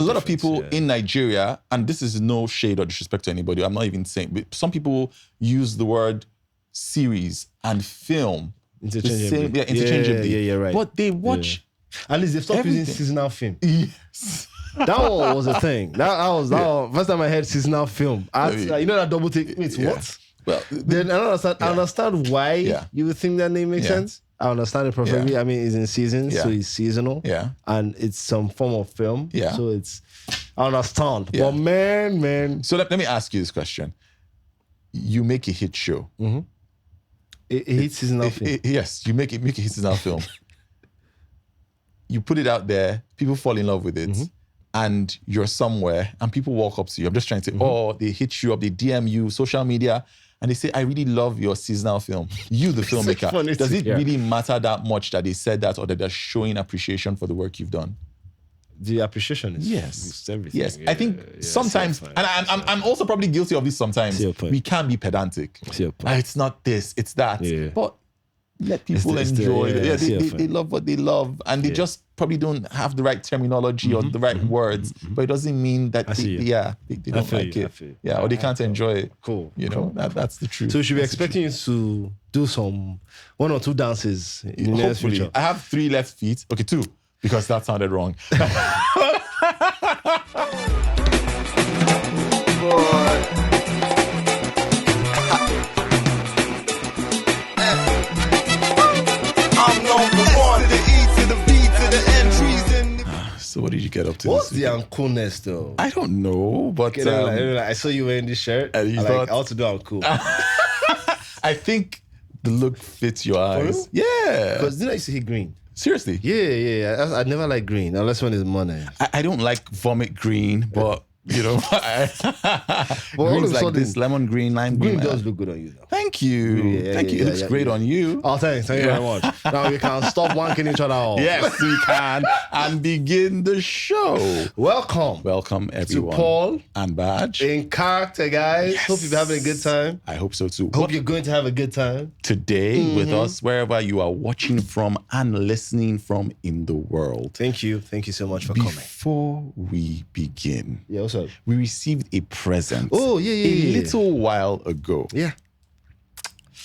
lot of people in Nigeria, and this is no shade or disrespect to anybody, I'm not even saying, but some people use the word series and film interchangeably. Interchangeably. Yeah, right. But they watch. At least they stopped using seasonal film. Yes. That one was a thing. That was first time I heard seasonal film. You know that double take. Wait, what? Well, then I don't understand. I understand why you would think that name makes sense. I understand it perfectly. Yeah. I mean, it's in season, so it's seasonal. Yeah. And it's some form of film. Yeah. So it's, I understand. Yeah. But man. So let me ask you this question. You make a hit show. Mm-hmm. A hit seasonal film. Yes, you make a hit seasonal film. You put it out there, people fall in love with it, and you're somewhere, and people walk up to you. I'm just trying to say, they hit you up, they DM you, social media, and they say, I really love your seasonal film. You, the filmmaker. Does it really matter that much that they said that, or that they're showing appreciation for the work you've done? The appreciation is it's everything. Yes, I think sometimes, and I'm also probably guilty of this sometimes, we can be pedantic. It's not this, it's that. But let people enjoy it. They love what they love, and they just probably don't have the right terminology or the right words, but it doesn't mean that they don't like it. Or they can't enjoy it. Cool. You know, that's the truth. So we should be expecting you to do one or two dances in the near future. I have 3 left feet. Okay, 2, because that sounded wrong. So what did you get up to? What's the uncoolness though? I don't know, but I saw you wearing this shirt. And you thought, I ought to do uncool. I think the look fits your eyes. Yeah. Because didn't I used to hate green? Seriously? Yeah. I never like green unless when it's money. I don't like vomit green, but you know, green's like this lemon green, lime green. Green does look good on you though. Thank you. Thank you. It looks great on you. Oh, thank you very much. Now we can stop wanking each other off. Yes, we can. And begin the show. Welcome everyone. To Paul and Baaj. In character, guys. Hope you're having a good time. I hope so too. Hope you're going to have a good time. Today with us, wherever you are watching from and listening from in the world. Thank you. Thank you so much for coming. Before we begin. Yeah, what's up? We received a present. Oh, yeah. A little while ago. Yeah.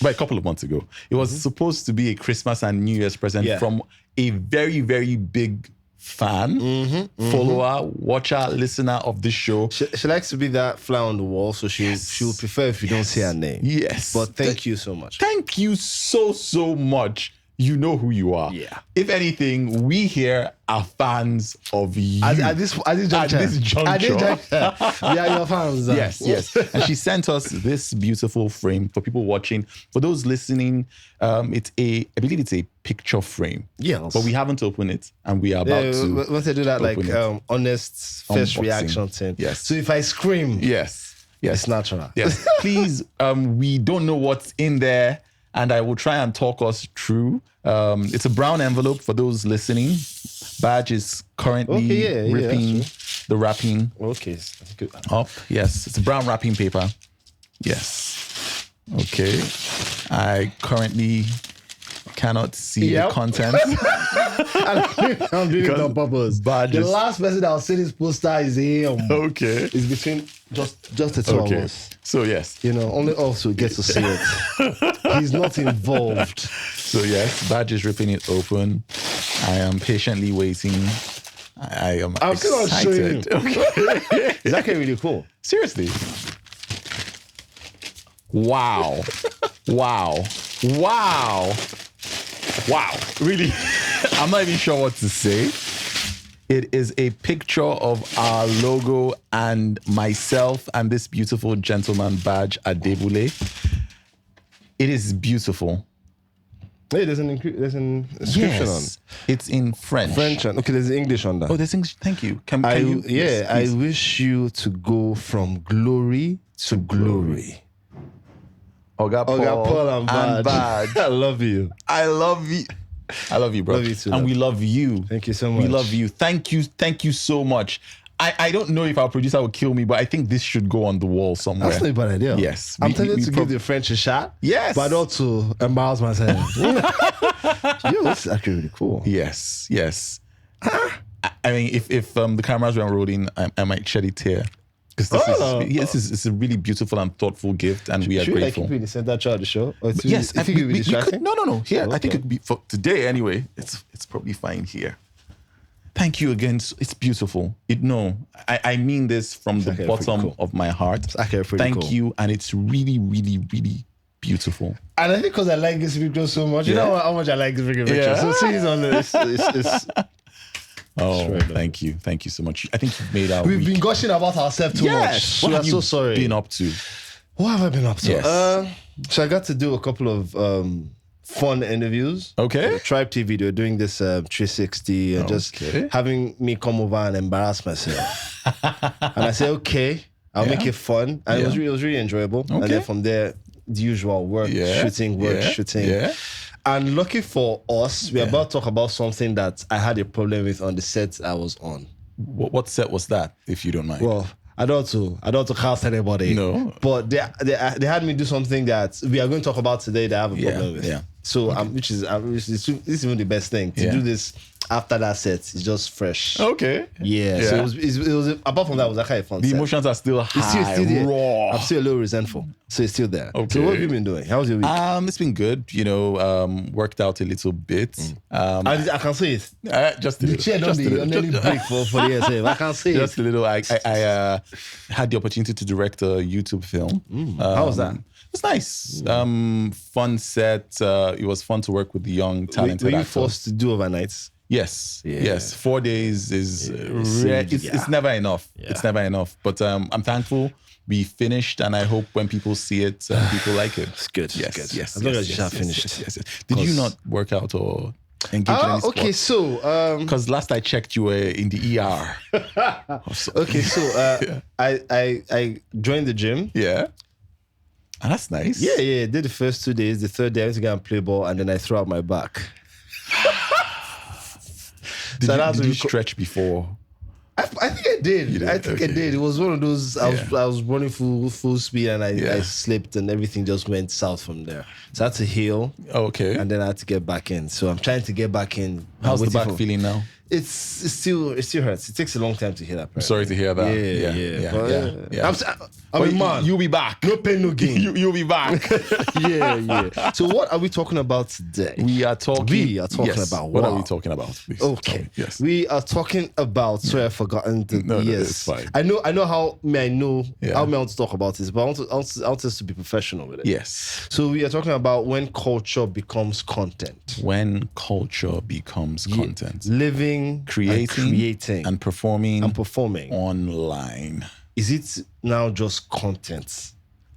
But a couple of months ago. It was supposed to be a Christmas and New Year's present from a very, very big fan, follower, watcher, listener of this show. She likes to be that fly on the wall, so she'll prefer if you don't say her name. Yes. But thank you so much. Thank you so much. You know who you are. Yeah. If anything, we here are fans of you. At this juncture. We are your fans. Yes. And she sent us this beautiful frame for people watching. For those listening, I believe it's a picture frame. Yes. But we haven't opened it, and we are about to. Once I do that, honest first unboxing reaction thing. Yes. So if I scream, yes, it's natural. Yes. Please, we don't know what's in there, and I will try and talk us through. It's a brown envelope for those listening. Baaj is currently ripping the wrapping up. Yes, it's a brown wrapping paper. Yes. Okay. I currently cannot see the content. I'm doing it on purpose. The last person that will see this poster is him. Okay. It's between just the two of us. So yes. Only us will get to see it. He's not involved. So yes, Baaj is ripping it open. I am patiently waiting. I'm still not showing excited. Okay. It's actually really cool. Seriously. Wow. Really, I'm not even sure what to say. It is a picture of our logo and myself and this beautiful gentleman, Baaj Adebule. It is beautiful. Hey, there's an inscription on. It's in French. Okay, there's English on that. Oh, there's English. Thank you. Can you? Yes, I wish you to go from glory to glory. Oga Paul and Baaj. I love you. I love you, bro. Love you too. And we love you. Thank you so much. We love you. Thank you so much. I don't know if our producer will kill me, but I think this should go on the wall somewhere. That's not a bad idea. Yes. I'm tempted to give the French a shot. Yes. But not to embarrass myself. This is actually really cool. Yes. I mean, if the cameras weren't rolling, I might shed a tear. Because it's a really beautiful and thoughtful gift, and we are grateful. grateful. Should I keep it in the center chart of the show? Or Yes, I think it would be distracting. No. Here, okay. I think it could be for today anyway. It's probably fine here. Thank you again. It's beautiful. I mean this from the bottom of my heart. Thank you, and it's really, really, really beautiful. And I think because I like this picture so much, you know how much I like this picture. Yeah. So seeing it on this, oh, thank you so much. I think you've made our We've week. been gushing about ourselves too much. What We have are you so sorry. been up to? What have I been up to? Yes. So I got to do a couple of fun interviews. Okay. Tribe TV, they're doing this 360 and just having me come over and embarrass myself. And I say, okay, I'll make it fun. And it was really enjoyable. Okay. And then from there, the usual work, shooting. Yeah. And lucky for us, we're about to talk about something that I had a problem with on the set I was on. What set was that, if you don't mind? Well, I don't want to cast anybody. No. But they had me do something that we are going to talk about today that I have a problem with. Yeah. So which is even the best thing to do this after that set. It's just fresh. Okay. Yeah. So it was apart from that, it was actually a fun The set. emotions are still high, It's still there. raw. I'm still a little resentful. So it's still there. Okay. So what have you been doing? How's your week? It's been good. Worked out a little bit. I can see it. Just a The little. chair don't be on any break for the ESA. I can see Just it. a little. I had the opportunity to direct a YouTube film. How was that? It was nice. Fun set. It was fun to work with the young, talented Were you actors. forced to do overnights? Yes. Yeah. Yes. 4 days is rare. It's never enough. Yeah. It's never enough. But I'm thankful we finished, and I hope when people see it, people like it. It's good. Yes. It's good. Yes. As long yes, as you yes, have yes, finished. Yes. Did you not work out or engage in any Okay, sport? so Because last I checked, you were in the ER. okay, so I joined the gym. Yeah. And that's nice. Yeah. Did the first 2 days. The third day I went to go and play ball, and then I threw out my back. Did you stretch before? I think I did. I think I did. It was one of those. I was running full speed, and I slipped, and everything just went south from there. So I had to heal. Okay. And then I had to get back in. So I'm trying to get back in. How's the back feeling now? It still hurts. It takes a long time to heal that. I'm sorry to hear that. Yeah. I'm a man. You'll be back. No pain, no gain. You'll be back. Yeah. So what are we talking about today? We are talking about what are we talking about? Please. Okay. Yes. We are talking about. Sorry, I've forgotten. No, it's fine. I know how I want to talk about this, but I want us to be professional with it. Yes. So we are talking about when culture becomes content. When culture becomes content. Living, creating and performing online. Is it now just content,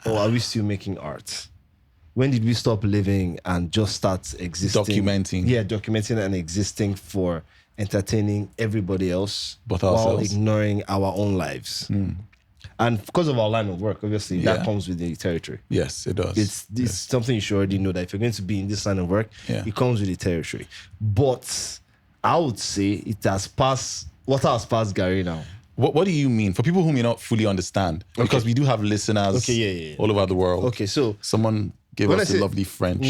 or are we still making art? When did we stop living and just start existing? Documenting. Yeah, documenting and existing for entertaining everybody else, but while ourselves, ignoring our own lives. And because of our line of work, obviously, that comes with the territory. Yes, it does. It's something you should already know, that if you're going to be in this line of work, it comes with the territory. But I would say it has passed Gary now. What do you mean? For people who may not fully understand, because we do have listeners all over the world. Okay, so someone gave us a lovely French.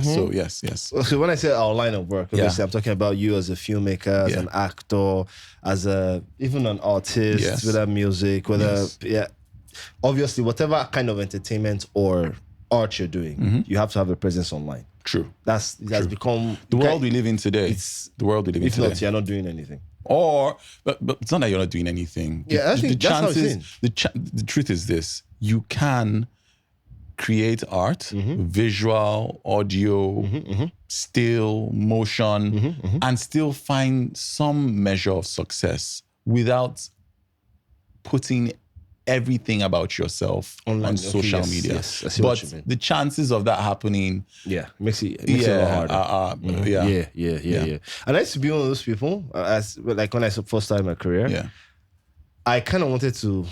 So yes. So when I say our line of work, obviously I'm talking about you as a filmmaker, as an actor, as even an artist, whether music, whether obviously whatever kind of entertainment or art you're doing, you have to have a presence online. True. It has become the world we live in today. If not, you're not doing anything. But it's not that you're not doing anything. I think that's how it's in. The truth is this: you can create art, visual, audio, still, motion, and still find some measure of success without putting everything about yourself on social media. Yes, I see but what you mean. the chances of that happening, makes it a lot harder. Yeah. And I used to be one of those people, when I first started my career, I kind of wanted to,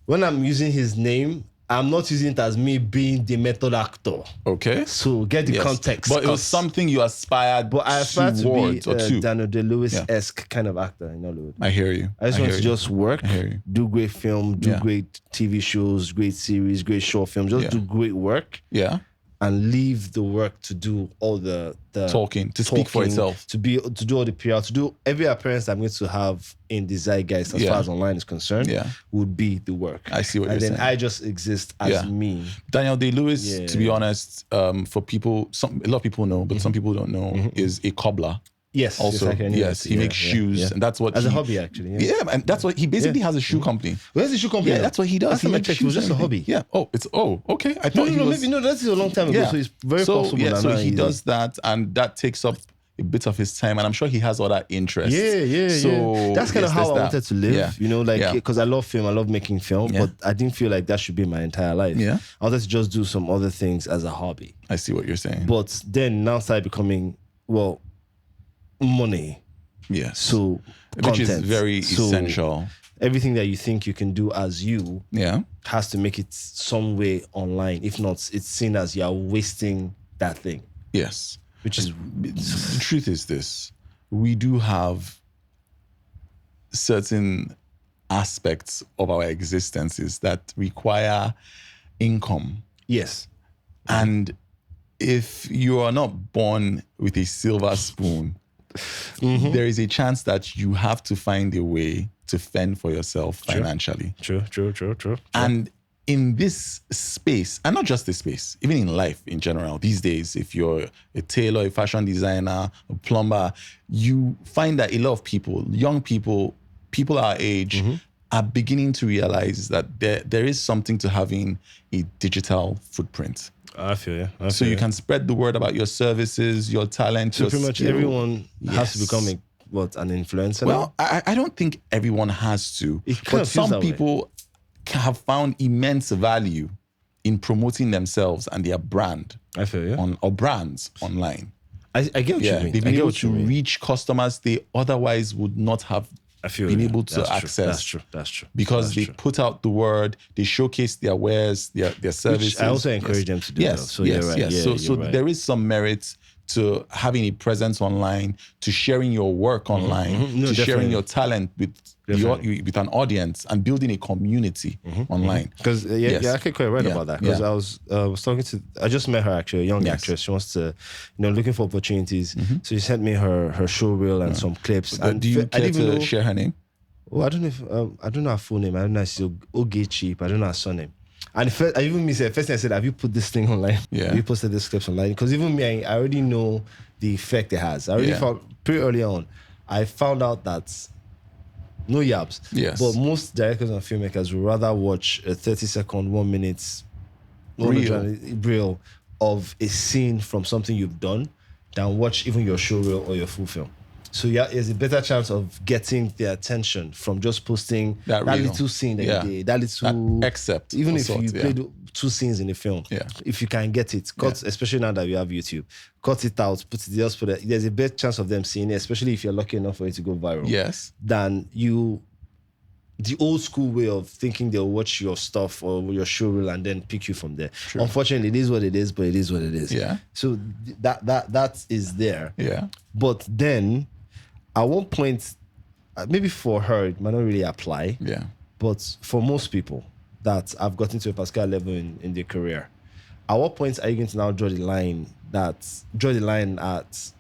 when I'm using his name, I'm not using it as me being the method actor. Okay. So get the context. But it was something you aspired But I aspired to be Daniel Day-Lewis-esque kind of actor in Hollywood. I hear you. I just want to just work, do great film, do great TV shows, great series, great short films, just do great work. Yeah. and leave the work to do all the talking, speak for itself, to do all the PR, to do every appearance I'm going to have in the zeitgeist as far as online is concerned, would be the work. I see what you're saying. And then I just exist as me. Daniel Day-Lewis, to be honest, for people, a lot of people know, but some people don't know, is a cobbler. Yes. Also, yes, he makes shoes, and that's what as a hobby actually. Yeah, and that's what he basically has a shoe company. Where's the shoe company? Yeah, that's what he does. He makes shoes. It was just a hobby. Yeah. Okay. I thought maybe that's a long time ago. So it's very possible. Yeah, so he does that, and that takes up a bit of his time, and I'm sure he has other interests. So that's kind of how I wanted to live. Because I love film, I love making film, but I didn't feel like that should be my entire life. I wanted to just do some other things as a hobby. I see what you're saying. But then now started becoming money. Yes. So which is very essential. Everything that you think you can do as you has to make it some way online. If not, it's seen as you're wasting that thing. Yes. Which is the truth is this. We do have certain aspects of our existences that require income. Yes. And if you are not born with a silver spoon, there is a chance that you have to find a way to fend for yourself financially. True. And in this space, and not just this space, even in life in general, these days, if you're a tailor, a fashion designer, a plumber, you find that a lot of people, young people our age, are beginning to realize that there is something to having a digital footprint. I feel you. So you can spread the word about your services, your talent. So pretty much everyone has to become an influencer. Well, I don't think everyone has to, but some people have found immense value in promoting themselves and their brand. I feel you. Or brands online. I get what you mean. They've been able to reach customers they otherwise would not have been able to access. That's true. Because they put out the word, they showcase their wares, their services. Which I also encourage them to do. So there is some merit to having a presence online, to sharing your work online, to sharing your talent with an audience and building a community online. Because you're actually quite right about that. Because I was talking to, I just met her actually, a young actress. She wants to, looking for opportunities. So she sent me her show reel and some clips. And do you care to share her name? Oh, I don't know if I don't know her full name. I don't know if she's Ogechi. I don't know her surname. And first, I even first thing I said, have you put this thing online? Have you posted this clips online? Because even me, I already know the effect it has. I already found pretty early on. I found out that no yabs. Yes. But most directors and filmmakers would rather watch a 30-second, 1 minute reel of a scene from something you've done than watch even your show reel or your full film. So there's a better chance of getting their attention from just posting that little scene that you did, that little except. Even if you played 2 scenes in a film, if you can get it, cut, especially now that we have YouTube, cut it out, put it. There's a better chance of them seeing it, especially if you're lucky enough for it to go viral. Yes. Than the old school way of thinking they'll watch your stuff or your show reel and then pick you from there. True. Unfortunately, it is what it is, but it is what it is. Yeah. So that is there. Yeah. But then, at one point, maybe for her, it might not really apply. Yeah. But for most people that have gotten to a particular level in their career, at what point are you going to now draw the line at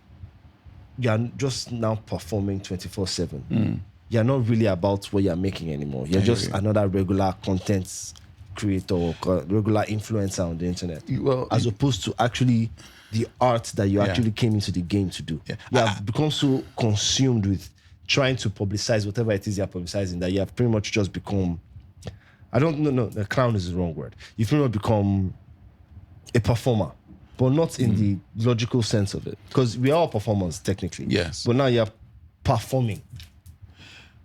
you're just now performing 24/7? You're not really about what you're making anymore. You're just another regular content creator or regular influencer on the internet. As opposed to actually the art that you actually came into the game to do. You have become so consumed with trying to publicize whatever it is you're publicizing that you have pretty much just become, the clown is the wrong word. You've pretty much become a performer, but not in the logical sense of it. Because we are all performers technically. Yes. But now you're performing.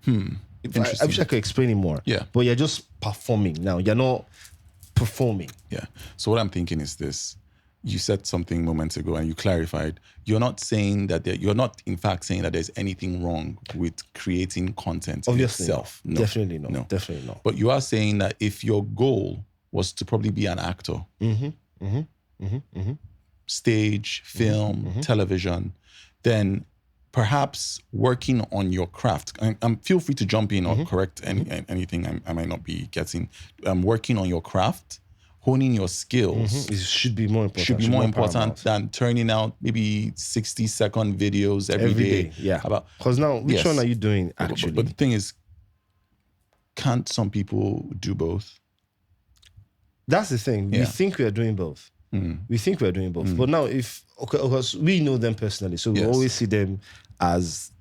I wish I could explain it more. Yeah. But you're just performing now. You're not performing. Yeah. So what I'm thinking is this. You said something moments ago and you clarified. You're not saying that you're not in fact saying that there's anything wrong with creating content Obviously itself. No. Definitely not. Definitely not. But you are saying that if your goal was to probably be an actor, stage, film, television, then perhaps working on your craft, and feel free to jump in or correct anything I might not be getting, working on your craft, honing your skills it should be more important. Than turning out maybe 60-second videos every day. Yeah. Because now, which one are you doing actually? But the thing is, can't some people do both? That's the thing. We think we are doing both. But now, because we know them personally, so we always see them as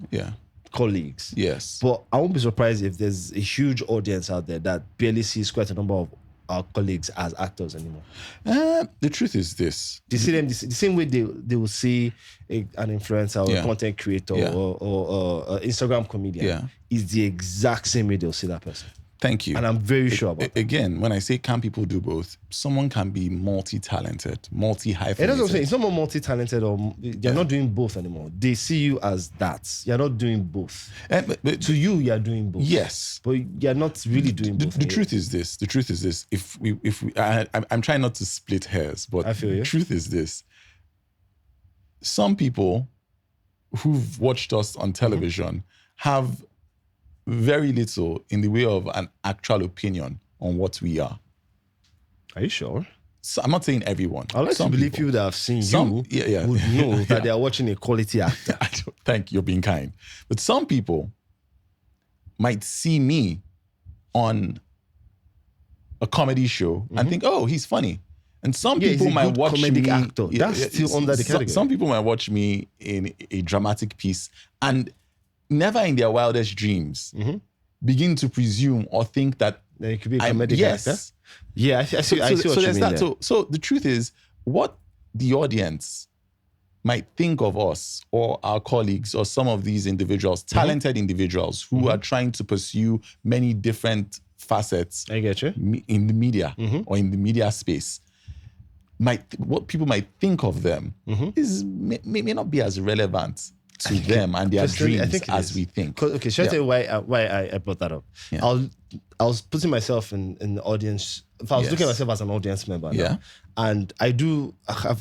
colleagues. Yes. But I won't be surprised if there's a huge audience out there that barely sees quite a number of our colleagues as actors anymore. The truth is this. They see them the same way they will see an influencer or a content creator or Instagram comedian. Is the exact same way they'll see that person. Thank you. And I'm very sure about that. Again, when I say can people do both, someone can be multi-talented, multi-hyphenated. And that's what I'm saying. It's not more multi-talented or you're not doing both anymore. They see you as that. You're not doing both. But to you, you're doing both. Yes. But you're not really doing both. The truth is this. If we I'm trying not to split hairs, but I feel you. The truth is this. Some people who've watched us on television have very little in the way of an actual opinion on what we are. Are you sure? So I'm not saying everyone. I like to believe people that have seen you would know that they are watching a quality actor. Thank you, you're being kind. But some people might see me on a comedy show and think, oh, he's funny. And some people might watch me. Actor. That's still under the category. Some people might watch me in a dramatic piece and never in their wildest dreams begin to presume or think that it could be a comedic actor. Yeah, I see what you mean there. So the truth is, what the audience might think of us or our colleagues or some of these individuals, talented individuals who are trying to pursue many different facets I get you. In the media or in the media space, what people might think of them may not be as relevant to them and their dreams as we think. Okay, should I tell you why I brought that up? Yeah. I was putting myself in the audience. If I was looking at myself as an audience member now, and I have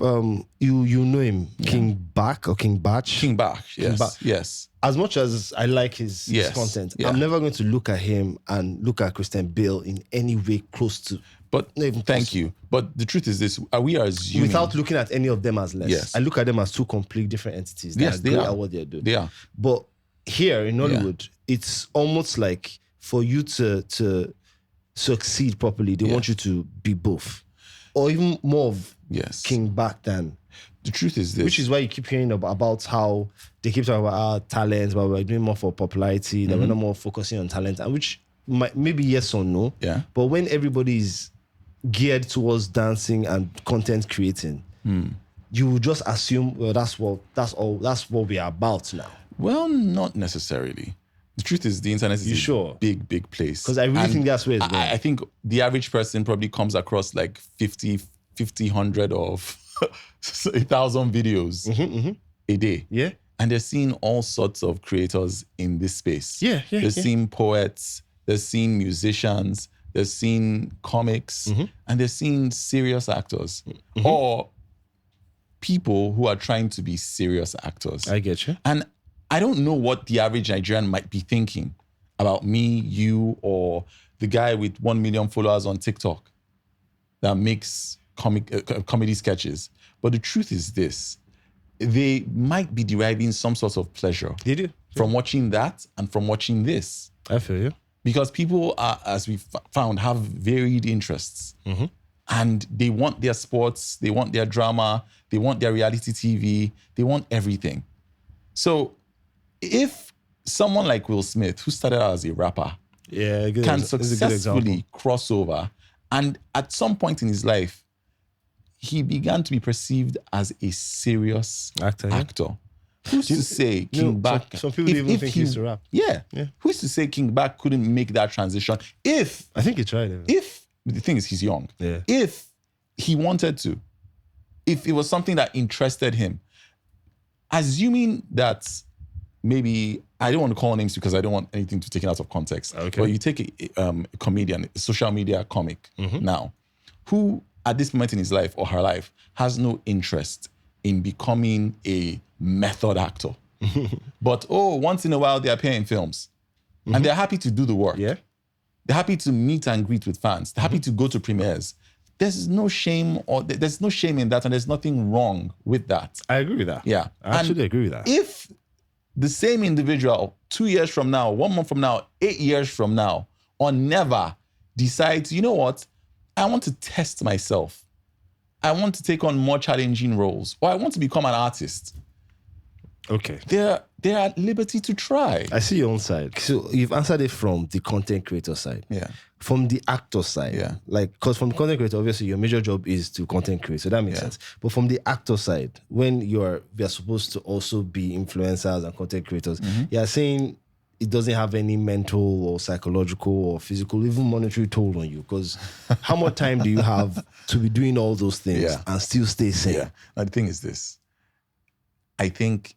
you know him, King Baaj or King Baaj? King Baaj, yes. As much as I like his content, I'm never going to look at him and look at Christian Bale in any way close to. But thank you. But the truth is this: we are assuming, without looking at any of them as less. Yes. I look at them as two completely different entities. That are great at what they're doing. They are. But here in Hollywood, it's almost like for you to succeed properly, they want you to be both, or even more of King Baaj than. The truth is this, which is why you keep hearing about how they keep talking about our talents, but we're doing more for popularity. That we're not more focusing on talent, and which maybe yes or no. Yeah. But when everybody's geared towards dancing and content creating, you will just assume, well, that's what we are about now. Well, not necessarily. The truth is, the internet is a big, big place. Because I really think that's where it's going. I think the average person probably comes across like 50, 100 of 1,000 videos a day. Yeah. And they're seeing all sorts of creators in this space. They're seeing poets, they're seeing musicians, they're seeing comics, and they're seeing serious actors or people who are trying to be serious actors. I get you. And I don't know what the average Nigerian might be thinking about me, you, or the guy with 1 million followers on TikTok that makes comedy sketches. But the truth is this: they might be deriving some sort of pleasure from watching that and from watching this. I feel you. Because people are, as we found, have varied interests. And they want their sports, they want their drama, they want their reality TV, they want everything. So if someone like Will Smith, who started out as a rapper, can successfully cross over, and at some point in his life, he began to be perceived as a serious actor. Who's to say King Baaj? Some people even think he used to rap. Yeah. Who's to say King Baaj couldn't make that transition? I think he tried it. If the thing is, he's young. Yeah. If he wanted to, if it was something that interested him, assuming that maybe, I don't want to call names because I don't want anything to be taken out of context. Okay. But you take a comedian, a social media comic now, who at this moment in his life or her life has no interest in becoming a method actor. But once in a while they appear in films and they're happy to do the work. Yeah. They're happy to meet and greet with fans. They're happy to go to premieres. there's no shame there's no shame in that, and there's nothing wrong with that. I agree with that. Yeah. I absolutely agree with that. If the same individual 2 years from now, 1 month from now, 8 years from now, or never decides, you know what, I want to test myself. I want to take on more challenging roles, or I want to become an artist. Okay. They're at liberty to try. I see your own side. So you've answered it from the content creator side. Yeah. From the actor side. Yeah. Like, because from the content creator, obviously your major job is to content create. So that makes sense. But from the actor side, when we are supposed to also be influencers and content creators, you're saying it doesn't have any mental or psychological or physical, even monetary toll on you. Because how much time do you have to be doing all those things and still stay sane? Yeah. Now, the thing is this. I think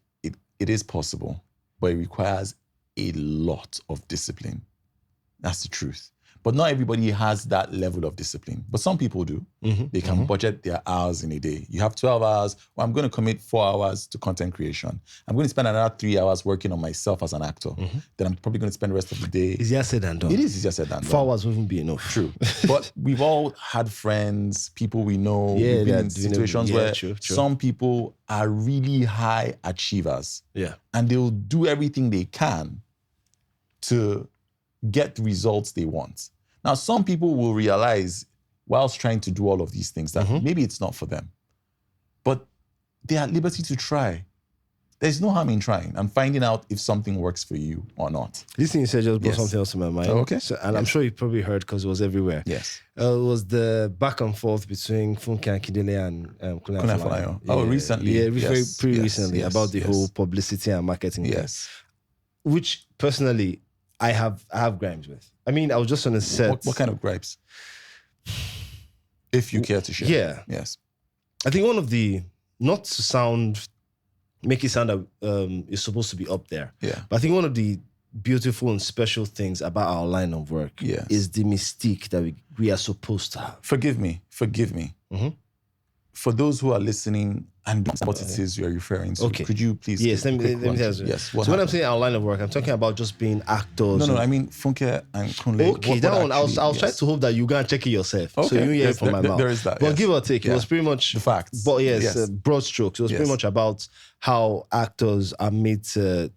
it is possible, but it requires a lot of discipline. That's the truth. But not everybody has that level of discipline. But some people do. They can budget their hours in a day. You have 12 hours. Well, I'm going to commit 4 hours to content creation. I'm going to spend another 3 hours working on myself as an actor. Then I'm probably going to spend the rest of the day. Easier said than done. It is easier said than done. 4 hours wouldn't be enough. True. But we've all had friends, people we know. We've been in situations where some people are really high achievers. Yeah. And they'll do everything they can to get the results they want. Now, some people will realize whilst trying to do all of these things that maybe it's not for them. But they are at liberty to try. There's no harm in trying and finding out if something works for you or not. This thing you said just brought something else to my mind. Oh, okay. So, and I'm sure you probably heard because it was everywhere. Yes. It was the back and forth between Funke Akindele and Kunle Afolayan. Oh, recently. Yeah, pretty recently about the whole publicity and marketing thing. Yes. Which, personally, I have gripes with. I mean, I was just on a set. What kind of gripes? If you care to share. Yeah. Yes. I think one of the, not to make it sound that it's supposed to be up there. Yeah. But I think one of the beautiful and special things about our line of work is the mystique that we are supposed to have. Forgive me. For those who are listening and don't know what it is you're referring to, could you please? Yes, let me tell you. Yes. So when I'm saying our line of work, I'm talking about just being actors. No, I mean Funke and Kunle. Okay, that one, I'll try to hope that you go and check it yourself. Okay. So you hear it from my mouth. There is that. But give or take, it was pretty much the facts. But broad strokes. It was pretty much about how actors are made to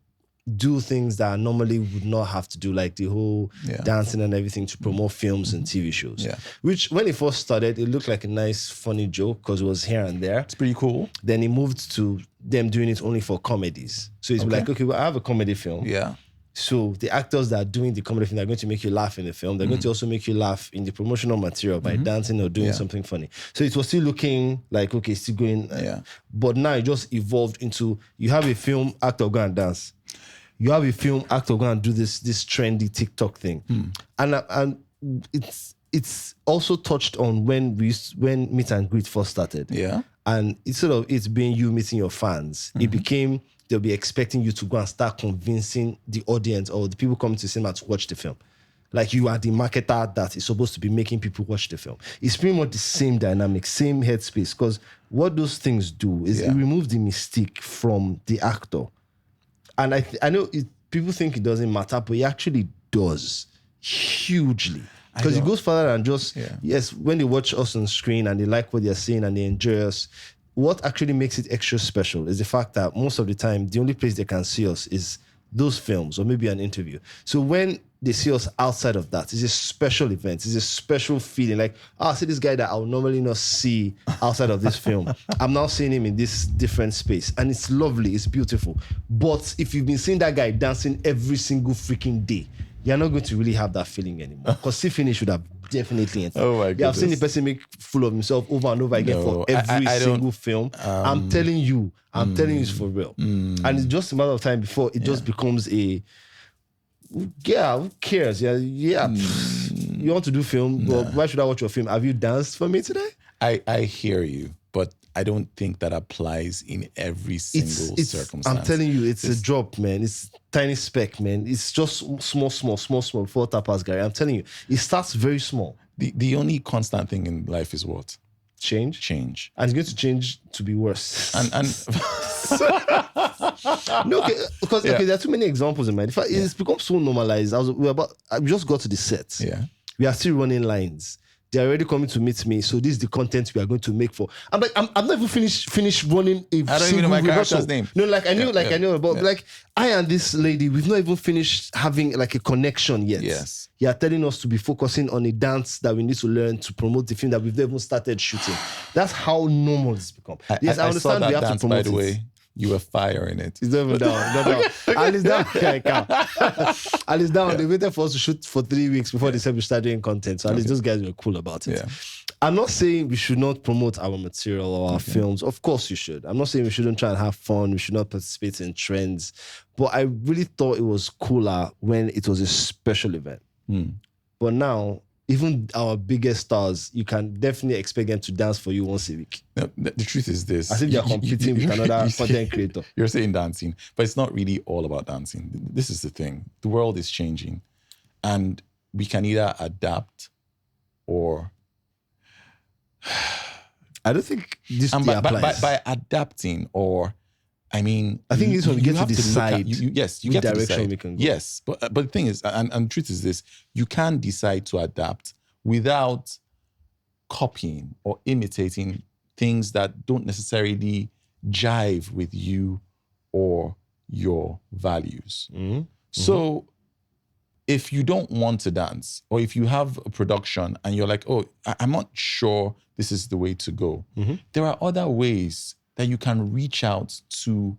do things that normally would not have to do, like the whole dancing and everything to promote films and TV shows. Yeah. Which, when it first started, it looked like a nice, funny joke because it was here and there. It's pretty cool. Then it moved to them doing it only for comedies. So it's like, okay, well, I have a comedy film. Yeah. So the actors that are doing the comedy film, they're going to make you laugh in the film. They're going to also make you laugh in the promotional material by dancing or doing something funny. So it was still looking like, okay, still going. But now it just evolved into, you have a film actor go and dance. You have a film actor go and do this trendy TikTok thing. And it's also touched on when Meet and Greet first started. Yeah. And instead of it being you meeting your fans, it became they'll be expecting you to go and start convincing the audience or the people coming to cinema to watch the film. Like you are the marketer that is supposed to be making people watch the film. It's pretty much the same dynamic, same headspace. Because what those things do is it removes the mystique from the actor. And I know people think it doesn't matter, but it actually does hugely. Because it goes further than just, yes, when they watch us on screen and they like what they're seeing and they enjoy us, what actually makes it extra special is the fact that most of the time, the only place they can see us is those films or maybe an interview. So when they see us outside of that, it's a special event. It's a special feeling. Like, I see this guy that I would normally not see outside of this film. I'm now seeing him in this different space. And it's lovely. It's beautiful. But if you've been seeing that guy dancing every single freaking day, you're not going to really have that feeling anymore. Because See Finish should have definitely entered. Oh my goodness. Yeah, I've seen the person make fool of himself over and over again for every single film. I'm telling you it's for real. And it's just a matter of time before it just becomes a, who cares? You want to do film? Well, why should I watch your film? Have you danced for me today? I hear you, but I don't think that applies in every single circumstance. I'm telling you, it's a drop, man. It's tiny speck, man. It's just small before tapas, Gary. I'm telling you, it starts very small. The only constant thing in life is what? Change. And it's going to change to be worse. And no, because there are too many examples in mind. In fact, it's become so normalized. We just got to the set. Yeah. We are still running lines. They're already coming to meet me. So this is the content we are going to make for. I'm like, I'm not even finished running a I don't even know my character's name. No, like I knew, but like I and this lady, we've not even finished having like a connection yet. Yes. You are telling us to be focusing on a dance that we need to learn to promote the film that we've not even started shooting. That's how normal it's become. Yes, I understand saw that we have dance, to promote by the way. You were firing it. It's not even down. Alice down. Alice down. They waited for us to shoot for 3 weeks before they said we started doing content. So at least those guys were cool about it. Yeah. I'm not saying we should not promote our material or our films. Of course you should. I'm not saying we shouldn't try and have fun. We should not participate in trends. But I really thought it was cooler when it was a special event. But now, even our biggest stars, you can definitely expect them to dance for you once a week. No, the truth is this. As if you're competing with another content creator. You're saying dancing, but it's not really all about dancing. This is the thing. The world is changing. And we can either adapt or... I don't think this applies. By adapting or... I mean... I think this is when we get to decide you get to decide. We can go. Yes, but the thing is, and the truth is this, you can decide to adapt without copying or imitating things that don't necessarily jive with you or your values. So if you don't want to dance, or if you have a production and you're like, oh, I'm not sure this is the way to go, there are other ways that you can reach out to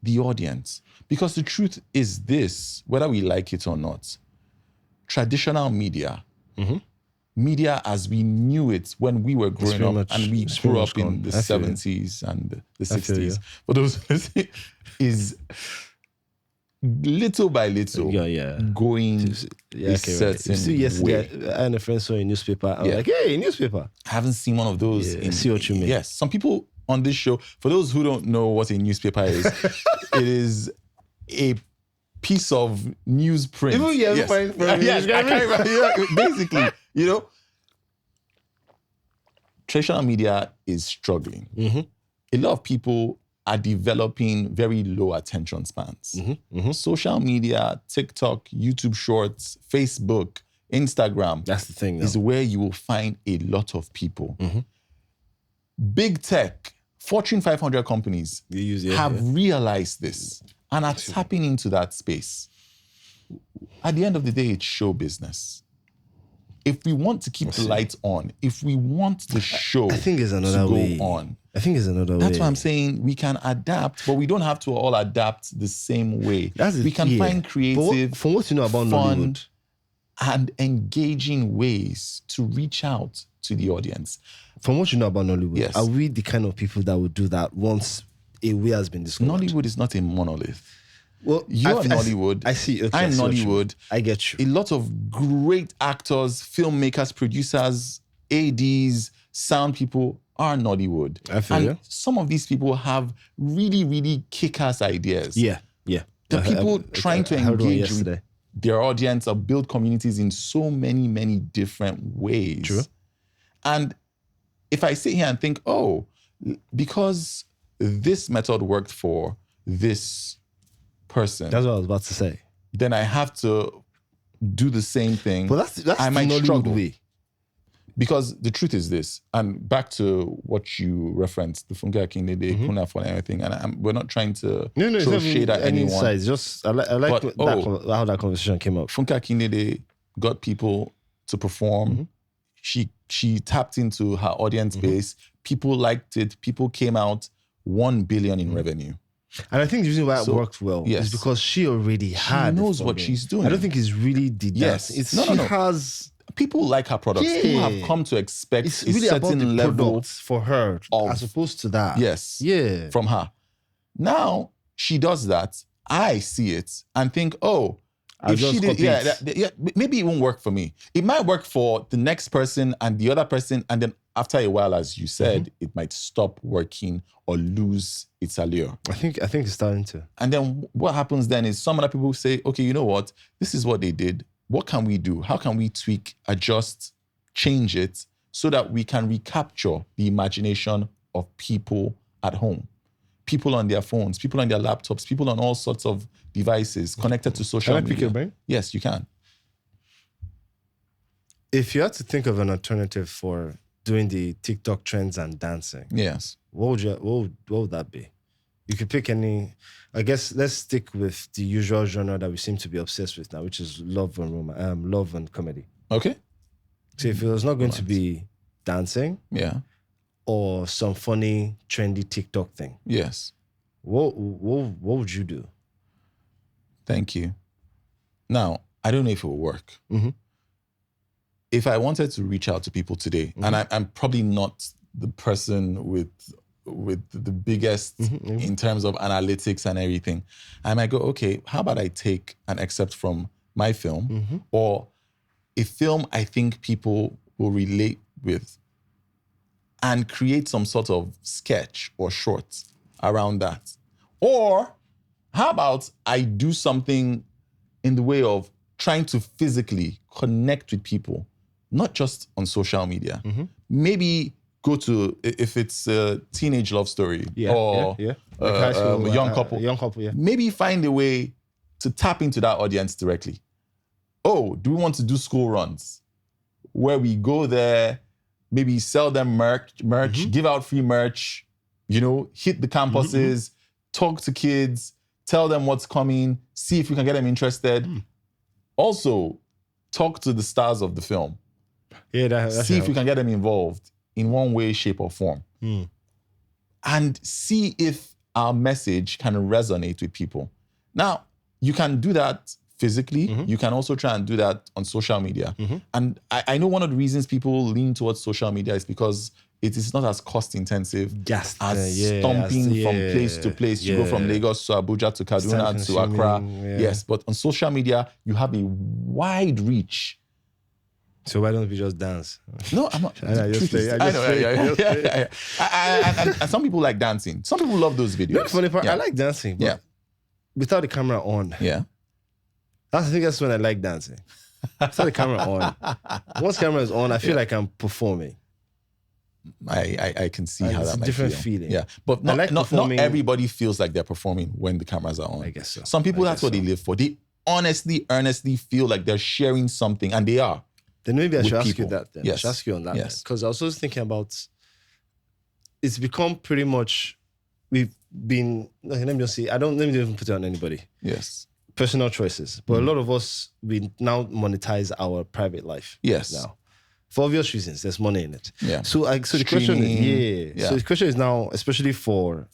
the audience. Because the truth is this, whether we like it or not, traditional media, media as we knew it when we were growing up, and we grew up in the 70s and the 60s, but those is little by little going a certain way. I and a friend saw a newspaper. I was like, hey, newspaper. I haven't seen one of those. I see what you mean. Yes, some people on this show, for those who don't know what a newspaper is, it is a piece of newsprint. Basically, you know, traditional media is struggling. A lot of people are developing very low attention spans. Social media, TikTok, YouTube Shorts, Facebook, Instagram. That's the thing. Is where you will find a lot of people. Big tech, Fortune 500 companies have realized this and are tapping into that space. At the end of the day, it's show business. If we want to keep the lights on, if we want the show to go on, I think it's another way. That's why I'm saying we can adapt, but we don't have to all adapt the same way. We can find creative, from what you know about fun, Nollywood, and engaging ways to reach out to the audience. From what you know about Nollywood, are we the kind of people that would do that once a way has been discovered? Nollywood is not a monolith. Well, you're Nollywood. I see. Okay, I'm Nollywood. I get you. A lot of great actors, filmmakers, producers, ADs, sound people are Nollywood. I feel you. Some of these people have really, really kick-ass ideas. Yeah. The people trying to engage with their audience or build communities in so many, many different ways. True. And if I sit here and think, oh, because this method worked for this person. That's what I was about to say. Then I have to do the same thing. But that's I might the Nollywood struggle. way. Because the truth is this, and back to what you referenced, the Funke Akindele, Kuna for everything, and we're not trying to throw shade at anyone. Insights. Just I like how that conversation came up. Funke Akindele got people to perform. She tapped into her audience base. People liked it. People came out. 1 billion in revenue. And I think the reason why it worked well is because she already had. She knows what she's doing. I don't think it's really the dance. She has. People like her products. People have come to expect it's a really certain about the level for her as opposed to that. Yes. Yeah. From her. Now she does that. I see it and think, oh, if she did, maybe it won't work for me. It might work for the next person and the other person, and then after a while, as you said, it might stop working or lose its allure. I think it's starting to. And then what happens then is some other people say, okay, you know what? This is what they did. What can we do? How can we tweak, adjust, change it so that we can recapture the imagination of people at home? People on their phones, people on their laptops, people on all sorts of devices connected to social media. Can I pick your brain? Yes, you can. If you had to think of an alternative for doing the TikTok trends and dancing, yes, what would that be? You could pick any. I guess let's stick with the usual genre that we seem to be obsessed with now, which is love and comedy. Okay. So if it was not going to be dancing, or some funny trendy TikTok thing, yes, what would you do? Thank you. Now, I don't know if it will work. Mm-hmm. If I wanted to reach out to people today, and I'm probably not the person with the biggest in terms of analytics and everything, I might go, okay, how about I take an excerpt from my film or a film I think people will relate with and create some sort of sketch or short around that. Or how about I do something in the way of trying to physically connect with people, not just on social media. Maybe go to, if it's a teenage love story or like high school, a young couple, maybe find a way to tap into that audience directly. Oh, do we want to do school runs where we go there, maybe sell them merch, give out free merch, hit the campuses, talk to kids, tell them what's coming, see if we can get them interested. Also, talk to the stars of the film. See if we can get them involved in one way, shape, or form. And see if our message can resonate with people. Now, you can do that physically. You can also try and do that on social media. And I know one of the reasons people lean towards social media is because it is not as cost intensive as stomping from place to place. You go from Lagos to Abuja to Kaduna to Accra. Yes, but on social media, you have a wide reach. So why don't we just dance? No, I'm not. I know. And some people like dancing. Some people love those videos. That's funny part. I like dancing, but without the camera on. Yeah. That's when I like dancing. Without the camera on. Once camera is on, I feel like I'm performing. I can see how that might feel. It's a different feeling. Yeah, but not everybody feels like they're performing when the cameras are on. I guess so. Some people, that's what they live for. They honestly, earnestly feel like they're sharing something, and they are. Then maybe I should ask you that then. Yes. I should ask you on that. Yes. Because I was also thinking about, it's become pretty much, we've been, let me just say, let me even put it on anybody. Yes. Personal choices. But a lot of us, we now monetize our private life. Yes. Now. For obvious reasons, there's money in it. Yeah. So the question is, So the question is now, especially for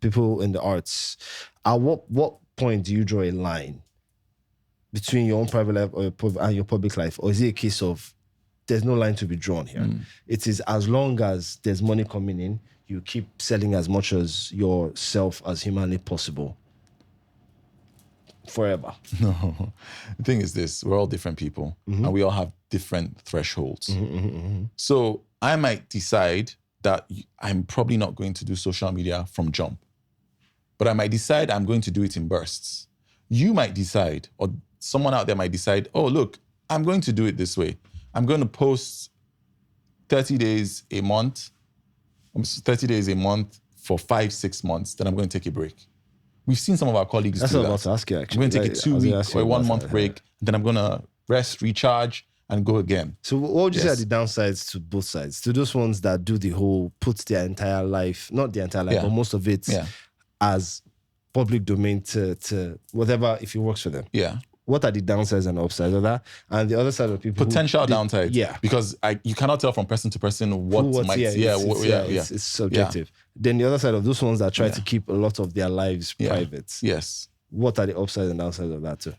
people in the arts, at what point do you draw a line between your own private life and your public life? Or is it a case of there's no line to be drawn here? It is as long as there's money coming in, you keep selling as much as yourself as humanly possible. Forever. No. The thing is this, we're all different people and we all have different thresholds. So I might decide that I'm probably not going to do social media from jump, but I might decide I'm going to do it in bursts. You might decide, or someone out there might decide, oh, look, I'm going to do it this way. I'm going to post 30 days a month for 5-6 months, then I'm going to take a break. We've seen some of our colleagues do that. That's what I was about to ask you, actually. I'm going to take a 2-week or a 1-month break, then I'm going to rest, recharge, and go again. So what would you say are the downsides to both sides? To those ones that do the whole, put their entire life, not the entire life, but most of it as public domain to whatever, if it works for them. Yeah. What are the downsides and upsides of that? And the other side of people... Potential downsides. Yeah. Because you cannot tell from person to person what might... It's subjective. Then the other side of those ones that try to keep a lot of their lives private. Yes. What are the upsides and downsides of that too?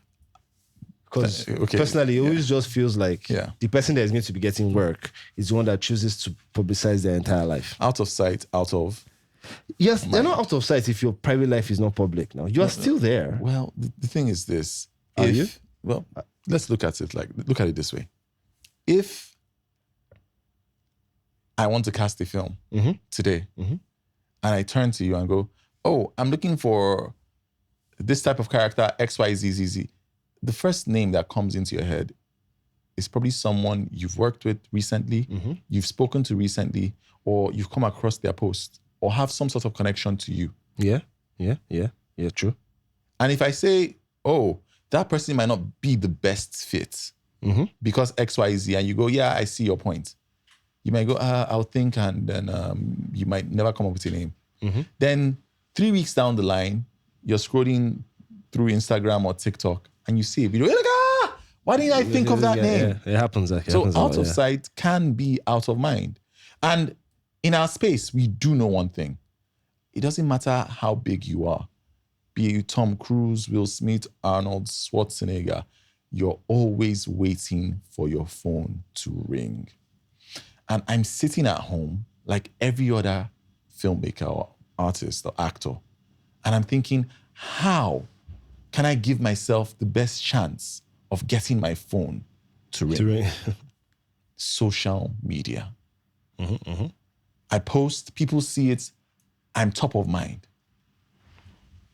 Because personally, it always just feels like the person that is going to be getting work is the one that chooses to publicize their entire life. Out of sight, out of... Yes, they're not out of sight if your private life is not public now. You are still there. Well, the thing is this. Are you? Well, let's look at it this way. If I want to cast a film today, and I turn to you and go, oh, I'm looking for this type of character, XYZZZ. The first name that comes into your head is probably someone you've worked with recently, you've spoken to recently, or you've come across their post, or have some sort of connection to you. Yeah, true. And if I say, oh, that person might not be the best fit because X, Y, Z, and you go, yeah, I see your point. You might go, I'll think, and then you might never come up with a name. Then 3 weeks down the line, you're scrolling through Instagram or TikTok, and you see a video. You're like, why didn't I think of that name? Yeah, it happens. So out of sight can be out of mind. And in our space, we do know one thing. It doesn't matter how big you are. Be you Tom Cruise, Will Smith, Arnold Schwarzenegger, you're always waiting for your phone to ring. And I'm sitting at home like every other filmmaker or artist or actor. And I'm thinking, how can I give myself the best chance of getting my phone to ring? Social media. I post, people see it, I'm top of mind.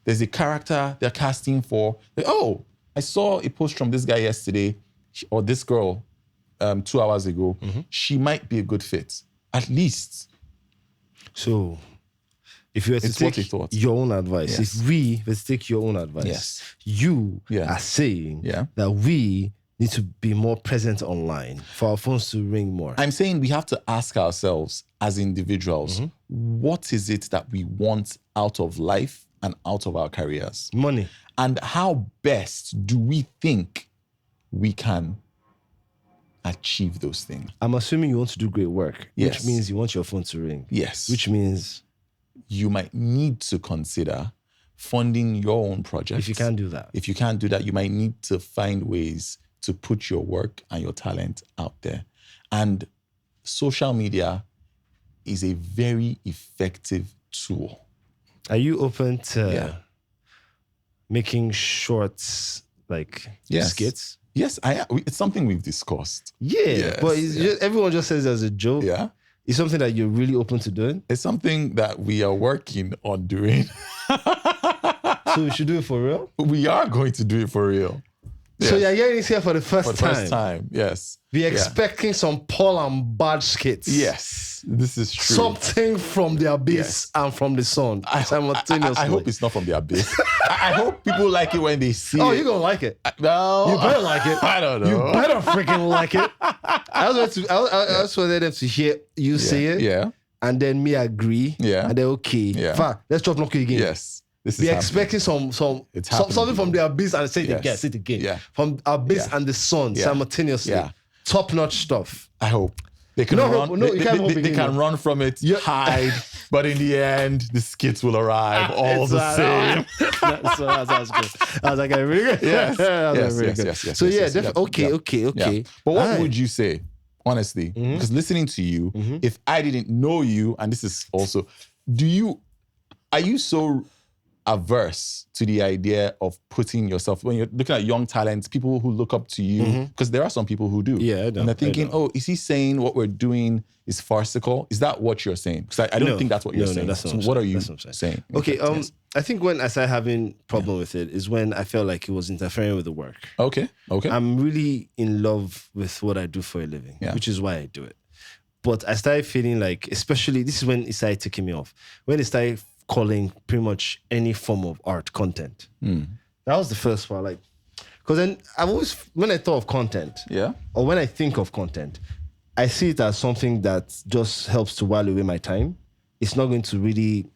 There's a character they're casting for. I saw a post from this guy yesterday, or this girl 2 hours ago. She might be a good fit, at least. So, if you were to take your own advice, if we were to take your own advice, you are saying that we need to be more present online for our phones to ring more. I'm saying we have to ask ourselves as individuals, what is it that we want out of life and out of our careers? Money. And how best do we think we can achieve those things? I'm assuming you want to do great work, which means you want your phone to ring. Yes. Which means you might need to consider funding your own project. If you can't do that. If you can't do that, you might need to find ways to put your work and your talent out there. And social media is a very effective tool. Are you open to making shorts, like skits? Yes, it's something we've discussed. But everyone just says it as a joke. Yeah. It's something that you're really open to doing? It's something that we are working on doing. So we should do it for real? We are going to do it for real. Yes. So you're getting this here for the first time? First time, yes. We're expecting some Paul and Baaj skits. Yes, this is true. Something from the abyss and from the sun simultaneously. I hope it's not from the abyss. I hope people like it when they see it. Oh, you're going to like it. No. You better like it. I don't know. You better freaking like it. I just wanted them to hear you say it. Yeah. And then me agree. Yeah. And then okay. Yeah. Fine. Let's drop Nokia again. Yes. We're expecting something from the abyss and say it again. Yeah. From abyss and the sun simultaneously. Yeah. Top-notch stuff. I hope. They can run. They can run from it, hide, but in the end, the skits will arrive all the same. So that's good. I was like, really good. Yes. So okay. Yeah. But what would you say, honestly? Because listening to you, if I didn't know you, and this is also, are you so averse to the idea of putting yourself, when you're looking at young talents, people who look up to you, because there are some people who do. Yeah, I know, and they're thinking, is he saying what we're doing is farcical? Is that what you're saying? Because I don't think that's what you're saying. That's so what are you saying? Okay, I think when I started having problem with it is when I felt like it was interfering with the work. Okay. I'm really in love with what I do for a living, which is why I do it. But I started feeling like, especially, this is when it started taking me off. When it started calling pretty much any form of art content. That was the first part. Like, because then I've always, when I thought of content, or when I think of content, I see it as something that just helps to while away my time. It's not going to really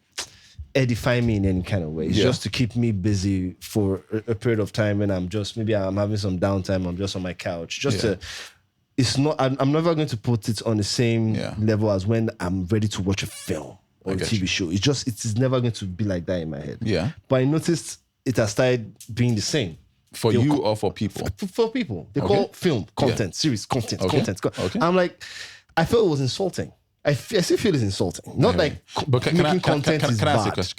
edify me in any kind of way. It's just to keep me busy for a period of time when maybe I'm having some downtime, I'm just on my couch. It's not, I'm never going to put it on the same level as when I'm ready to watch a film or a TV show. It is never going to be like that in my head. Yeah. But I noticed it has started being the same. For you or for people? For people. They call film content, series content. I'm like, I felt it was insulting. I still feel it's insulting. Not like making content is bad. Can I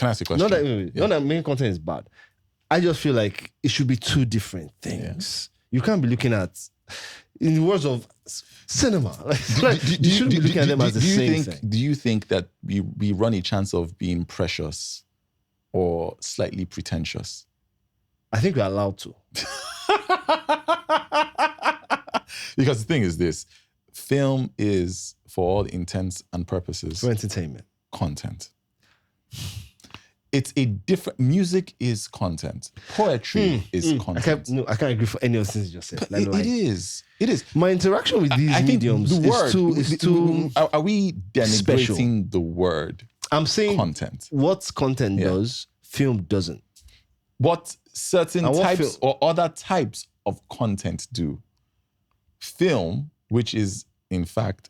ask you a question? Not that making content is bad. I just feel like it should be two different things. You can't be looking at, in the words of cinema, you shouldn't be looking at them as the same thing. Do you think that we run a chance of being precious or slightly pretentious? I think we're allowed to. Because the thing is this, film is, for all intents and purposes, for entertainment, content. it's a different. Music is content. Poetry is content. I can't agree for any of the things you just said. It is. It is. My interaction with these mediums is too. Are we denigrating special. the word? I'm saying content. What content does, film doesn't. What certain types or other types of content do. Film, which is in fact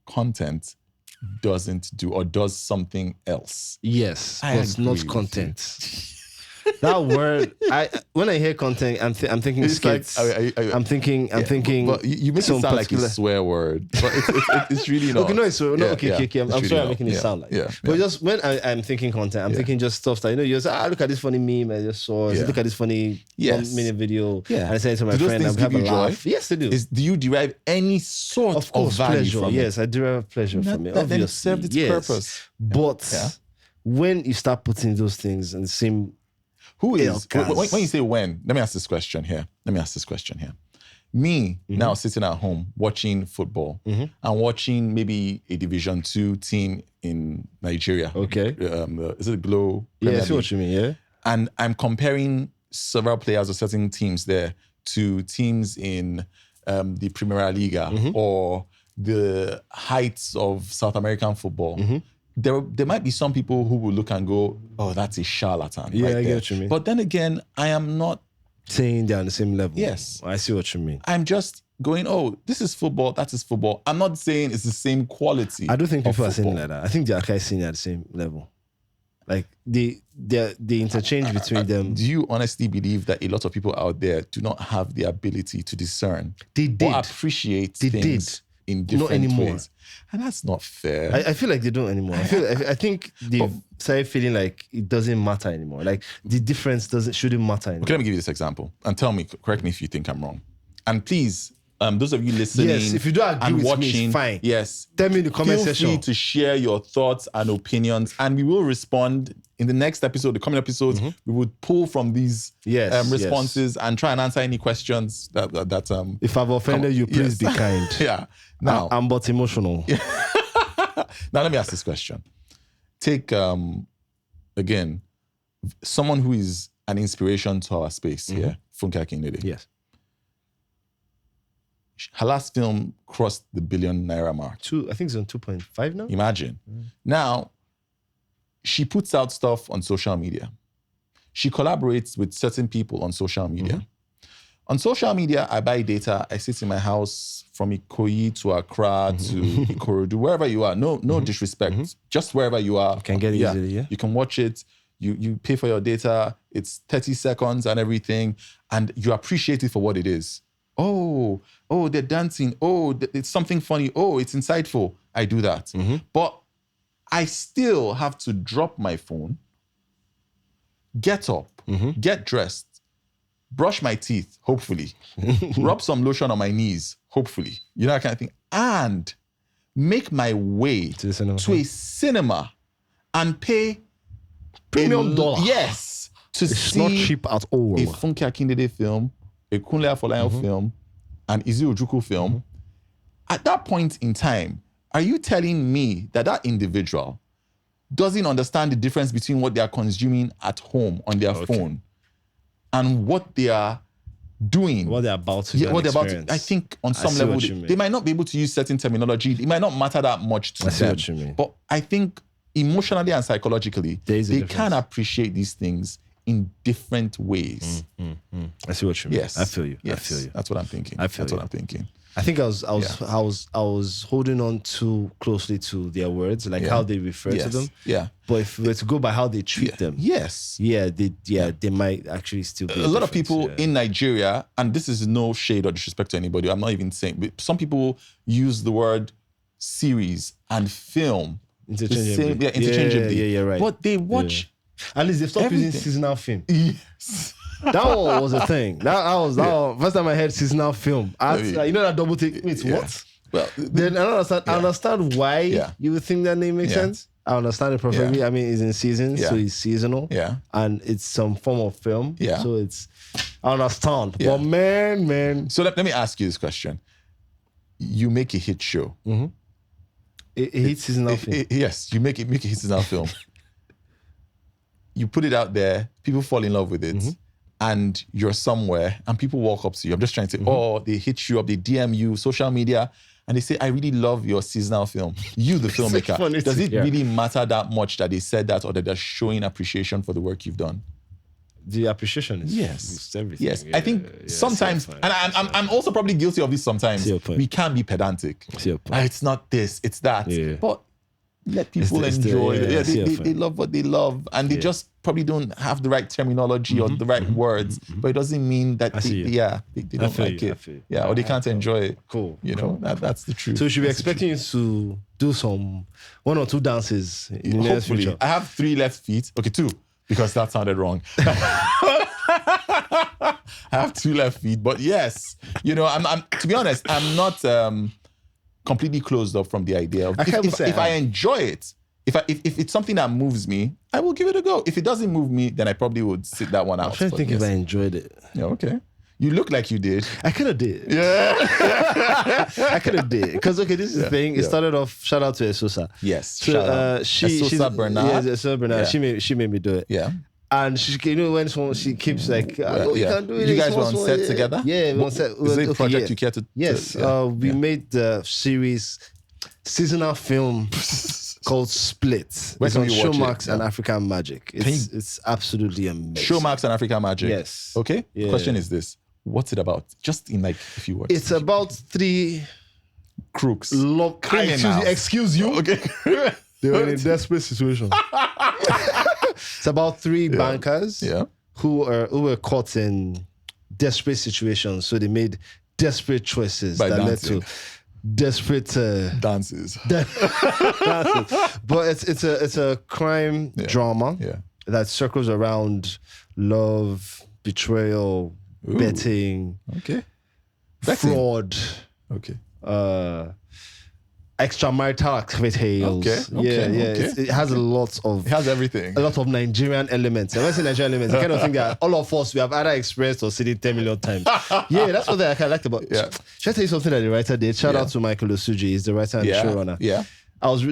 content, doesn't do or does something else. Yes, but not content. That word, when I hear content, I'm thinking it's skits. Like, I'm thinking. But you make it sound like a swear word, but it's really not. Okay, no, it's okay. I'm sorry, I'm making it sound like. But just when I'm thinking content, I'm thinking just stuff that you say, look at this funny meme I just saw. Look at this funny 1 minute video. And I say it to my friend, and we have a laugh. Yes, they do. Do you derive any sort of value pleasure from it? Yes, I derive pleasure from it. Obviously, it served its purpose. But when you start putting those things in the same. Who is, when you say when, let me ask this question here. Me, now sitting at home, watching football and watching maybe a Division 2 team in Nigeria. Okay. Is it Glow? Yeah, I see what you mean, yeah. And I'm comparing several players of certain teams there to teams in the Premier Liga or the heights of South American football. There might be some people who will look and go, oh, that's a charlatan. Yeah, right I get what you mean. But then again, I am not saying they're on the same level. Yes. I see what you mean. I'm just going, oh, this is football, that is football. I'm not saying it's the same quality. I don't think people are saying like that. I think they're kind of saying at the same level. Like the interchange between them. Do you honestly believe that a lot of people out there do not have the ability to discern or appreciate things in different ways? And that's not fair. I feel like they don't anymore. I think they've started feeling like it doesn't matter anymore. Like the difference shouldn't matter anymore. Okay, let me give you this example and tell me, correct me if you think I'm wrong. And please, those of you listening, yes, if you don't agree with watching, me, it's fine. Yes, tell me in the comment section. Feel free to share your thoughts and opinions, and we will respond in the next episode. The coming episodes, we would pull from these responses and try and answer any questions that if I've offended you, please be kind. Now I'm but emotional. Now let me ask this question. Take again someone who is an inspiration to our space here, Funke Akindele. Yes. Her last film crossed the $1 billion mark. I think it's on 2.5 now. Imagine. Now, she puts out stuff on social media. She collaborates with certain people on social media. On social media, I buy data. I sit in my house from Ikoyi to Accra to Ikorodu, wherever you are. No disrespect. Just wherever you are. You can get it easily, You can watch it. You pay for your data. It's 30 seconds and everything. And you appreciate it for what it is. Oh, they're dancing. Oh, it's something funny. Oh, it's insightful. I do that. But I still have to drop my phone, get up, get dressed, brush my teeth, hopefully, rub some lotion on my knees, hopefully, that kind of thing, and make my way to a cinema and pay premium dollar. Yes, to see not cheap at all. A Funke Akindele film, a Kunle Afolayan film, an Izzy Ojukwu film. At that point in time, are you telling me that individual doesn't understand the difference between what they are consuming at home on their phone and what they are doing? What they're about to I think on some level, they might not be able to use certain terminology. It might not matter that much to them. I see what you mean. But I think emotionally and psychologically, they can appreciate these things in different ways. I see what you mean. Yes. I feel you. Yes. I feel you. That's what I'm thinking. That's what I'm thinking. I think I was holding on too closely to their words, like how they refer to them. Yeah. But if we were to go by how they treat them, they might actually still be a lot of people in Nigeria, and this is no shade or disrespect to anybody. I'm not even saying, but some people use the word series and film interchangeably. Yeah, right. But they watch. At least they've stopped using seasonal film. Yes. That one was a thing. That was first time I heard seasonal film. That double take. Wait, what? Well, then I understand why you would think that name makes sense. I understand it perfectly. I mean, it's in season, so it's seasonal. Yeah. And it's some form of film. Yeah. So I understand. Yeah. But man. So let me ask you this question. You make a hit show. A hit seasonal film. Yes, you make a hit seasonal film. you put it out there, people fall in love with it, and you're somewhere, and people walk up to you. I'm just trying to say, oh, they hit you up, they DM you, social media, and they say, I really love your seasonal film. You, the filmmaker. Does it really matter that much that they said that, or that they're showing appreciation for the work you've done? The appreciation is everything. Yes, I think sometimes, and I'm also probably guilty of this sometimes, we can be pedantic. It's not this, it's that. But let people enjoy. They love what they love, and they just probably don't have the right terminology or the right words, but it doesn't mean that they don't like it. Or they can't enjoy it. Cool. You know, that's the truth. So we should be expecting you to do one or two dances in the near future. I have 3 left feet. Okay, 2. Because that sounded wrong. I have 2 left feet, but yes, you know, I'm to be honest, I'm not completely closed up from the idea of if I enjoy it, if it's something that moves me, I will give it a go. If it doesn't move me, then I probably would sit that one out. I'm trying to think if I enjoyed it. Yeah, okay. You look like you did. I kind of did. Yeah. I kind of did. Because, okay, this is the thing. It started off, shout out to Esosa. Yes. So, Esosa Bernard. Yeah, Esosa Bernard. Yeah. She made me do it. Yeah. And she, you know, when she keeps like, you can't do it. You guys were on set together? Yeah, we on set. Is it a project you care to? Yes. We made the series, seasonal film called Split. Where it's can on we watch Showmax it? and African Magic. It's absolutely amazing. Showmax and African Magic. Yes. Okay. Yeah. Question is this. What's it about? Just in like a few words. It's about 3 crooks. Excuse you. Okay. They were in a desperate situation. It's about 3 bankers who were caught in desperate situations. So they made desperate choices that led to desperate dances. But it's a crime drama that circles around love, betrayal, betting, fraud, extramarital activities. It has a lot of. It has everything. A lot of Nigerian elements. And when I say Nigerian elements, I kind of think that all of us we have either experienced or seen it 10 million times. That's what I kind of liked about. Should I tell you something that the writer did? Shout out to Michael Osuji. He's the writer and showrunner. I was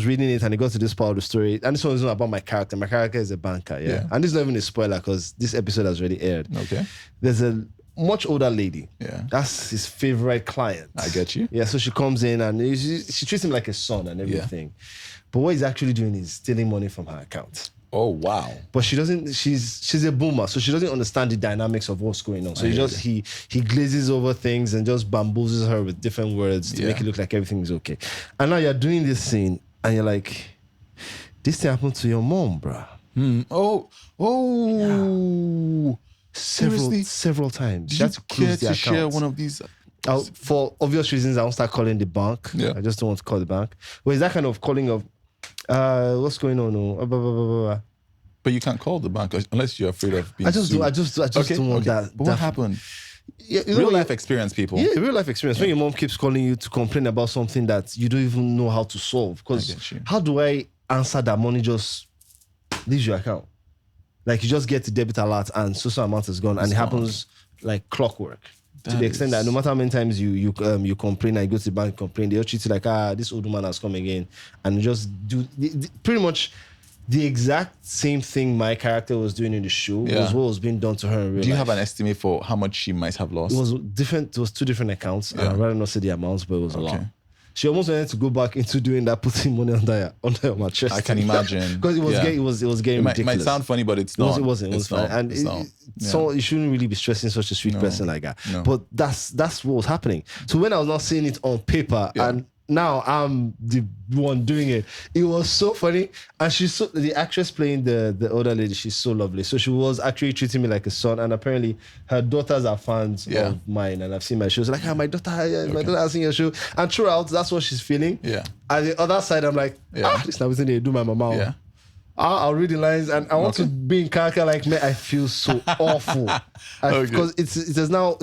reading it and it got to this part of the story. And this one is not about my character. My character is a banker. And this is not even a spoiler because this episode has already aired. Okay. There's a much older lady. That's his favorite client. I get you. So she comes in and she treats him like a son and everything. But what he's actually doing is stealing money from her account. Oh, wow. But she doesn't, she's a boomer, so she doesn't understand the dynamics of what's going on. So he glazes over things and just bamboozles her with different words to make it look like everything is okay. And now you're doing this scene and you're like, this thing happened to your mom, bruh. Several times. Did you care to share one of these? For obvious reasons, I won't start calling the bank. I just don't want to call the bank. But it's that kind of calling of, what's going on? But you can't call the bank unless you're afraid of being I just don't want that. But what happened? Real life experience, people. Yeah, real life experience. When your mom keeps calling you to complain about something that you don't even know how to solve. Because how do I answer that money just leaves your account? Like you just get the debit alert and so amount is gone, and it happens like clockwork. To the extent that no matter how many times you complain and you go to the bank and complain, they'll treat you like, this old woman has come again, and just do pretty much the exact same thing my character was doing in the show was what was being done to her in real life. Do you have an estimate for how much she might have lost? It was different. It was 2 different accounts. I'd rather not say the amounts, but it was a lot. She almost wanted to go back into doing that, putting money under my chest. I can imagine. Because it was getting ridiculous. It might sound funny, but it's not. It wasn't. It was fine. And so you shouldn't really be stressing such a sweet person like that. No. But that's what was happening. So when I was not seeing it on paper and now I'm the one doing it, it was so funny. And she's the actress playing the older lady, she's so lovely. So she was actually treating me like a son, and apparently her daughters are fans of mine, and I've seen my shows. Like, my daughter has seen your show. And throughout, that's what she's feeling. And the other side, I'm like, this now isn't it? Do my mama. I'll read the lines, and I want to be in character like me. I feel so awful because it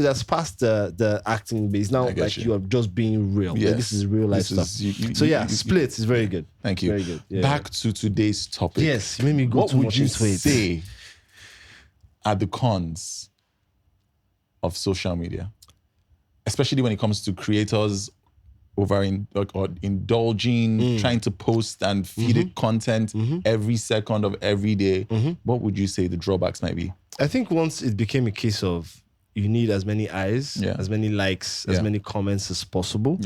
has passed the acting base. Now like you are just being real. Like, this is real life stuff. Split is very good. Thank you. Very good. Yeah. Back to today's topic. Yes, you made me go what too would much you into it. say are the cons of social media, especially when it comes to creators or indulging, trying to post and feed it content every second of every day, what would you say the drawbacks might be? I think once it became a case of you need as many eyes, as many likes, as many comments as possible,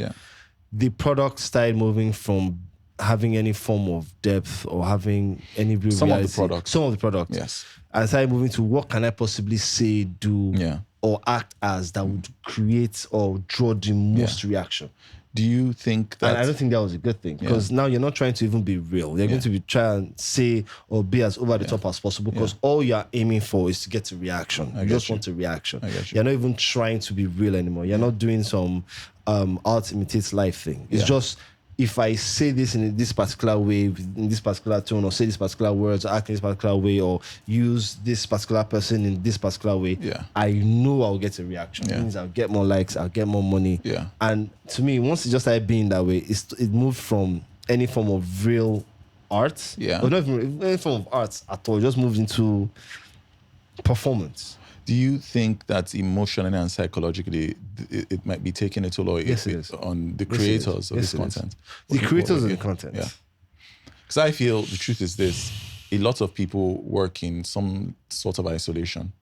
the product started moving from having any form of depth or having any real Some reality. Some of the product. Yes. And started moving to what can I possibly say, do, or act as that would create or draw the most reaction. Do you think that... And I don't think that was a good thing, because now you're not trying to even be real. You're going to be trying to say or be as over the top as possible, because all you're aiming for is to get a reaction. You just want a reaction. You're not even trying to be real anymore. You're not doing some art imitates life thing. It's just, if I say this in this particular way, in this particular tone, or say this particular words, or act in this particular way, or use this particular person in this particular way, I know I'll get a reaction. It means I'll get more likes, I'll get more money. And to me, once it just started being that way, it moved from any form of real art, or not even any form of art at all, it just moved into performance. Do you think that emotionally and psychologically it might be taking a toll on the creators of this content? The creators of the content. Yeah. Because I feel the truth is this: a lot of people work in some sort of isolation.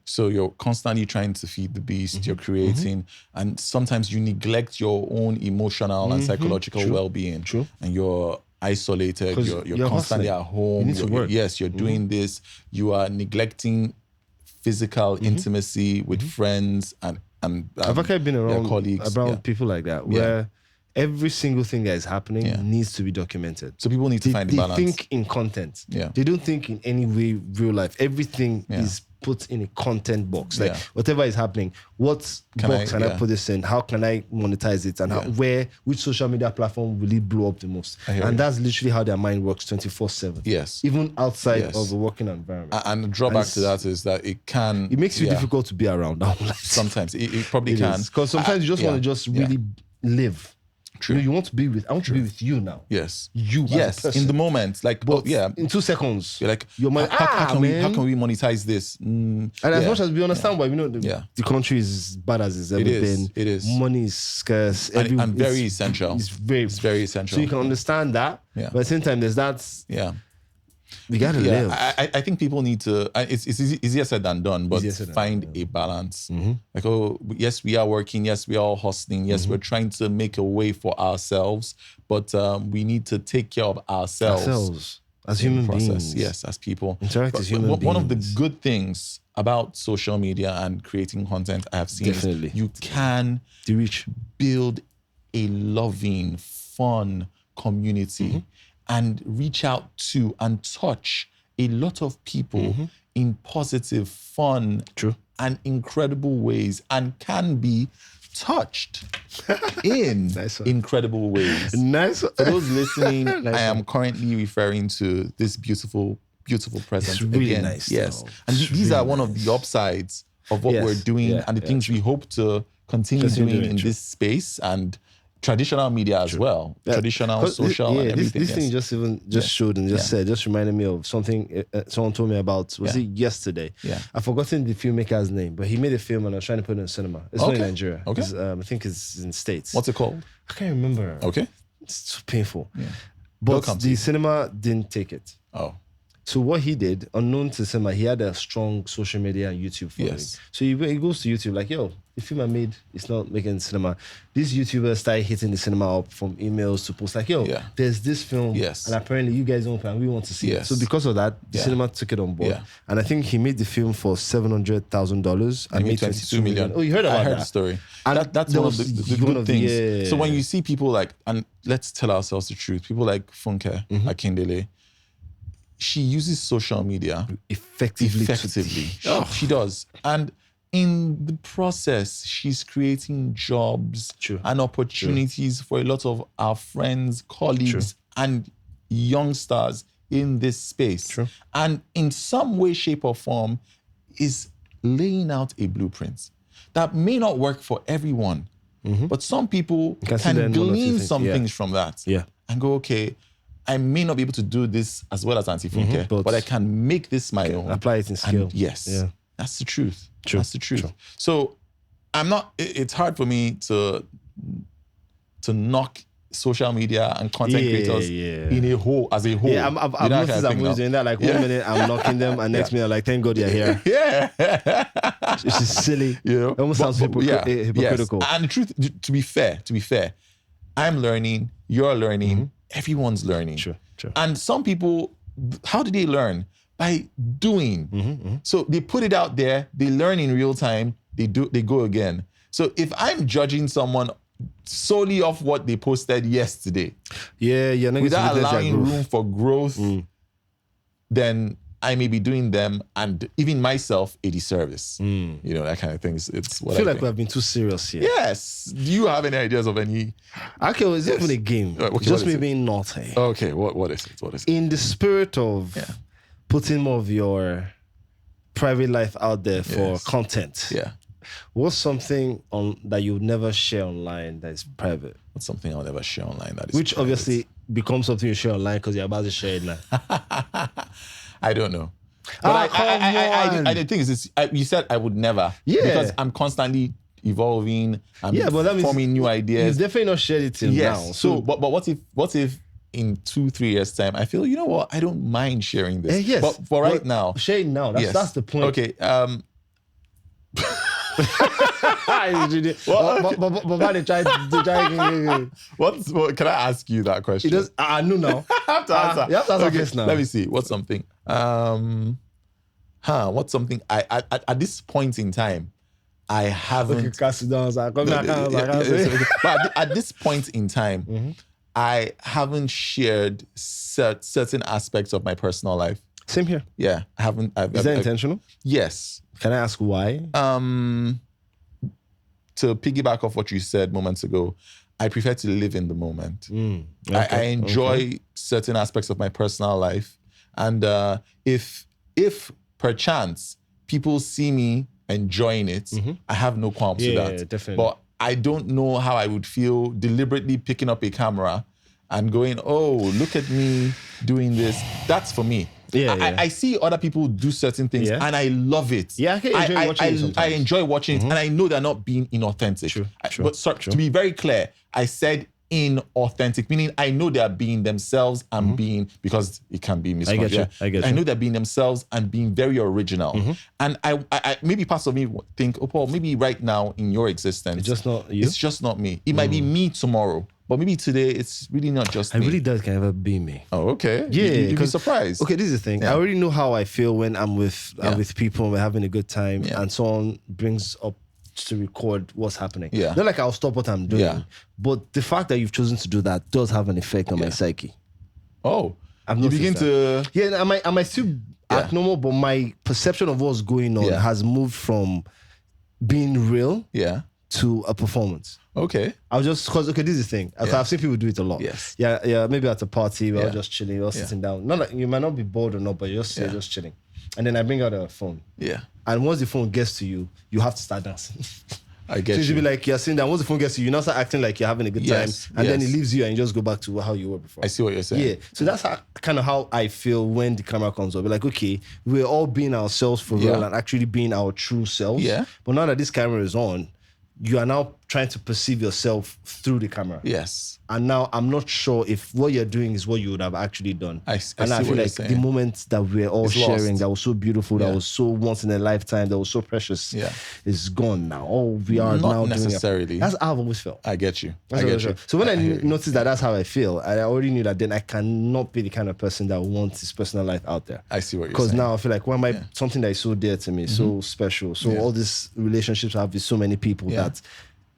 So you're constantly trying to feed the beast, you're creating, and sometimes you neglect your own emotional and psychological well-being. And you're isolated, you're constantly at home. You need to work. Yes, you're doing this. You are neglecting physical intimacy with friends and I've actually been around colleagues, people like that, where every single thing that is happening needs to be documented. So people need to find the balance. They think in content. They don't think in any way real life. Everything is put in a content box. Like whatever is happening, what box can I put this in? How can I monetize it? And which social media platform will it blow up the most? And that's literally how their mind works 24/7. Yes. Even outside of the working environment. And the drawback to that is that it makes you difficult to be around. Sometimes it probably can. Because sometimes you just want to just really live. True. You want to be with, I want to be with you now. Yes. You yes, in the moment. Like, but in 2 seconds. You're like, your mind, how can we monetize this? And as much as we understand why, we know the country is as bad as it's ever been. It is. Money is scarce. And very essential. It's very essential. So you can understand that. But at the same time, there's that. We gotta live. I think people need to. It's easier said than done, but find a balance. Like, yes, we are working. Yes, we are all hustling. Yes, we're trying to make a way for ourselves, but we need to take care of ourselves as human beings. Yes, as people. Interact as human beings. One of the good things about social media and creating content I have seen is you can build a loving, fun community. And reach out to and touch a lot of people in positive, fun, and incredible ways, and can be touched in incredible ways. For those listening, I am currently referring to this beautiful present. It's really nice. Yes. And these are one of the upsides of what we're doing and the things we hope to continue doing in this space, and traditional media as well, traditional, social, and everything. This thing just showed and just reminded me of something someone told me about. Was it yesterday? I've forgotten the filmmaker's name, but he made a film and I was trying to put it in cinema. It's not in Nigeria. I think it's in the States. What's it called? I can't remember. It's so painful. But the cinema didn't take it. So what he did, unknown to cinema, he had a strong social media and YouTube following. So he goes to YouTube like, yo, the film I made is not making cinema. These YouTubers started hitting the cinema up from emails to posts like, yo, there's this film, and apparently you guys don't and we want to see it. So because of that, the cinema took it on board. And I think he made the film for $700,000 and made 22 million. Oh, you heard about that? I heard the story. And that's one of the good things. So when you see people like, and let's tell ourselves the truth, people like Funke Akindele, she uses social media effectively. She does. And in the process, she's creating jobs and opportunities for a lot of our friends, colleagues, and youngsters in this space. And in some way, shape, or form, is laying out a blueprint that may not work for everyone, but some people can glean some things from that and go, okay, I may not be able to do this as well as Auntie Funke, but I can make this my own. Apply it in skill. And that's the truth. That's the truth. So I'm not, it's hard for me to to knock social media and content creators in a whole. Yeah, I've noticed I'm always doing that. Like 1 minute I'm knocking them, and next minute I'm like, thank God you're here. Yeah. It's just silly. It almost sounds hypocritical. Yes. And the truth, to be fair, I'm learning, you're learning, everyone's learning. Sure. And some people, how do they learn? By doing. So they put it out there, they learn in real time, they go again. So if I'm judging someone solely off what they posted yesterday, without allowing room for growth, then I may be doing them and even myself a disservice. That kind of thing. It's what I feel like we have been too serious here. Yes. Do you have any ideas of any? Okay, well, it's even a game. Okay, just me being naughty. Okay, what is it? In the spirit of putting more of your private life out there for content. Yeah. What's something that you would never share online that is private? What's something I'll never share online that is Which private? Obviously becomes something you share online because you're about to share it now. I don't know. But I the thing is, you said I would never. Yeah. Because I'm constantly evolving. I'm forming new ideas. You've definitely not shared it till now. So, but what if in 2-3 years time I feel, you know what, I don't mind sharing this. Yes. But for right now. Share it now. That's the point. Okay. Can I ask you that question? No. I have to answer. You have to answer first now. Let me see. What's something? What's something I at this point in time I haven't. But at this point in time, I haven't shared certain aspects of my personal life. Same here. Yeah, I haven't. Is that intentional? Yes. Can I ask why? To piggyback off what you said moments ago, I prefer to live in the moment. I enjoy certain aspects of my personal life. And if perchance people see me enjoying it, I have no qualms with that. Definitely. But I don't know how I would feel deliberately picking up a camera and going, oh, look at me doing this. That's for me. I see other people do certain things and I love it. Yeah, I enjoy watching it and I know they're not being inauthentic. True. To be very clear, I said inauthentic, meaning I know they're being themselves and being, because it can be misconstrued. I get you. I know they're being themselves and being very original. And I maybe parts of me think, oh, Paul, maybe right now in your existence, it's just not you. It's just not me. It might be me tomorrow. But maybe today it's really not just me. It really does kind of ever be me. Oh, okay. Yeah. You'd be surprised. Okay, this is the thing. I already know how I feel when I'm with people and we're having a good time and someone brings up to record what's happening. Yeah. Not like I'll stop what I'm doing. Yeah. But the fact that you've chosen to do that does have an effect on my psyche. Oh. You begin to... Yeah, I might still act normal, but my perception of what's going on has moved from being real to a performance. Okay. I'll just, because, this is the thing. I've seen people do it a lot. Yes. Yeah, maybe at a party, we're all just chilling, we're all sitting down. Not like, you might not be bored or not, but you're just chilling. And then I bring out a phone. Yeah. And once the phone gets to you, you have to start dancing. I get so you. You'll be like, you're sitting down, once the phone gets to you, you now start acting like you're having a good time. And then it leaves you and you just go back to how you were before. I see what you're saying. Yeah. So that's kind of how I feel when the camera comes up. We're like, okay, we're all being ourselves for real and actually being our true selves. Yeah. But now that this camera is on, you are now trying to perceive yourself through the camera. Yes. And now I'm not sure if what you're doing is what you would have actually done. I feel like the moment that we're all sharing, that was so beautiful, that was so once in a lifetime, that was so precious, is gone now. All we are not now necessarily. doing. That's how I've always felt. I get you. I get you. So when I noticed that that's how I feel, I already knew that then I cannot be the kind of person that wants his personal life out there. I see what you're saying. Because now I feel like something that is so dear to me, so special. So all these relationships I have with so many people that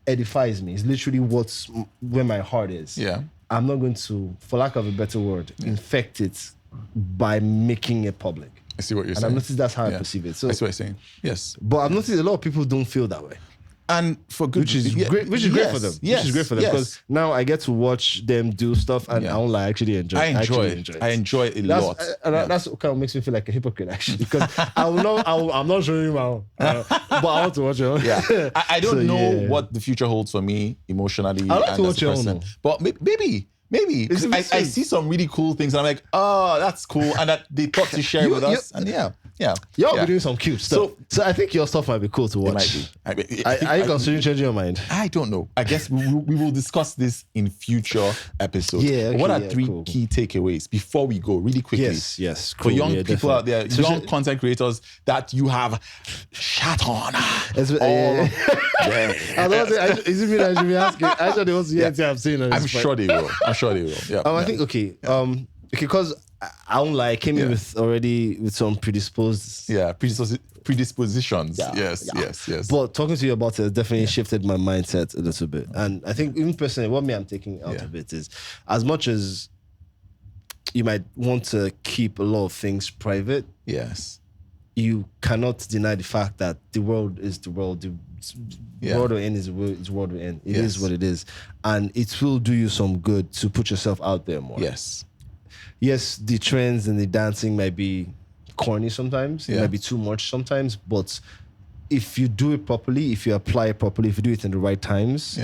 edifies me. It's literally where my heart is. Yeah. I'm not going to, for lack of a better word, infect it by making it public. I see what you're saying. And I've noticed that's how I perceive it. So, I see what you're saying. Yes. But I've noticed a lot of people don't feel that way. And for good which is great for them. Yes. Which is great for them because now I get to watch them do stuff and I actually enjoy it. I enjoy it a lot. That's what kind of makes me feel like a hypocrite actually because I'm not showing you my own, but I want to watch it. Yeah. I don't know what the future holds for me emotionally. I like to watch your own. But maybe. I see some really cool things and I'm like, oh, that's cool. And that they thought to share with us. And Y'all be doing some cute stuff. So I think your stuff might be cool to watch. It might be. Are you considering changing your mind? I don't know. I guess we will discuss this in future episodes. Yeah. Okay, what are three key takeaways before we go really quickly? Yes. Cool. For young people out there, young content creators that you have shat on. I don't know. Is it me that I should be asking? I should also I've seen. I'm sure they will. Yeah. I think because I don't lie. I came in with some predispositions. Yes. But talking to you about it definitely shifted my mindset a little bit. And I think even personally, what I'm taking out of it is, as much as you might want to keep a lot of things private, you cannot deny the fact that the world is the world. The world will end is the world will end. It is what it is. And it will do you some good to put yourself out there more. Yes, the trends and the dancing might be corny sometimes. It might be too much sometimes. But if you do it properly, if you apply it properly, if you do it in the right times,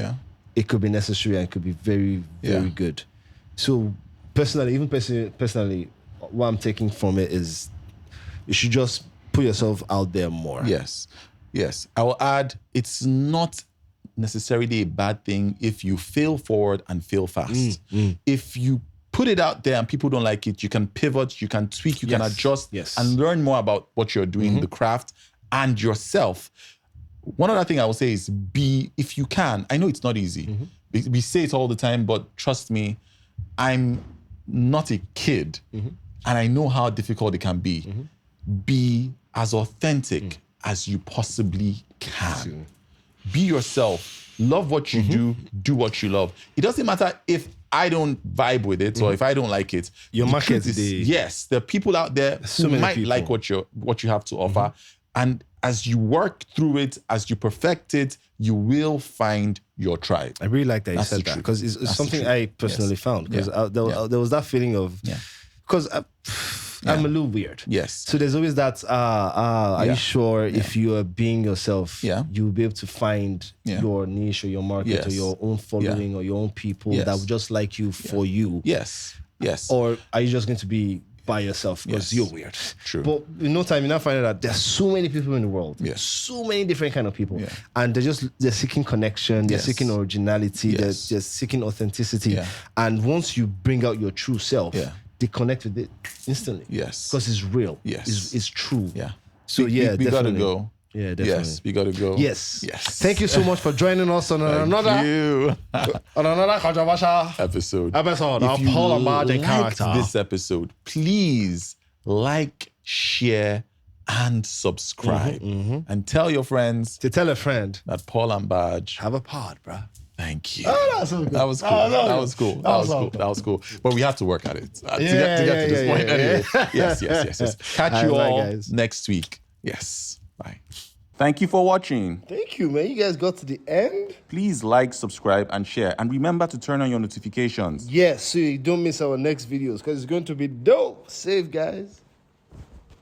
it could be necessary and it could be very, very good. So personally, what I'm taking from it is you should just put yourself out there more. Yes. I will add, it's not necessarily a bad thing if you fail forward and fail fast. If you put it out there and people don't like it, you can pivot, you can tweak, you can adjust and learn more about what you're doing, the craft and yourself. One other thing I will say is if you can, I know it's not easy. We say it all the time, but trust me, I'm not a kid and I know how difficult it can be. Be as authentic as you possibly can. Be yourself. Love what you do what you love. It doesn't matter if I don't vibe with it or if I don't like it. Your market is there are people out there who might like what you have to offer. And as you work through it, as you perfect it, you will find your tribe. I really like that you said that because it's something I personally found. Because there was that feeling of, because I'm a little weird. So there's always that, are you sure if you are being yourself, you'll be able to find your niche or your market or your own following or your own people that will just like you for you. Or are you just going to be by yourself because you're weird? True. But in no time, you now find out that there's so many people in the world. So many different kind of people. And they're seeking connection, they're seeking originality, they're seeking authenticity. And once you bring out your true self, they connect with it instantly. Because it's real. It's true. So we gotta go. Yeah, definitely. Yes, we gotta go. Yes. Thank you so much for joining us on another controversial episode. If you liked this episode, please like, share, and subscribe. And tell your friends to tell a friend that Paul and Baaj have a pod, bro. Thank you. That was cool. But we have to work at it to get to this point. Anyway, yes. Catch you all guys next week. Yes. Bye. Thank you for watching. Thank you, man. You guys got to the end. Please like, subscribe, and share. And remember to turn on your notifications. Yes, so you don't miss our next videos because it's going to be dope. Save, guys.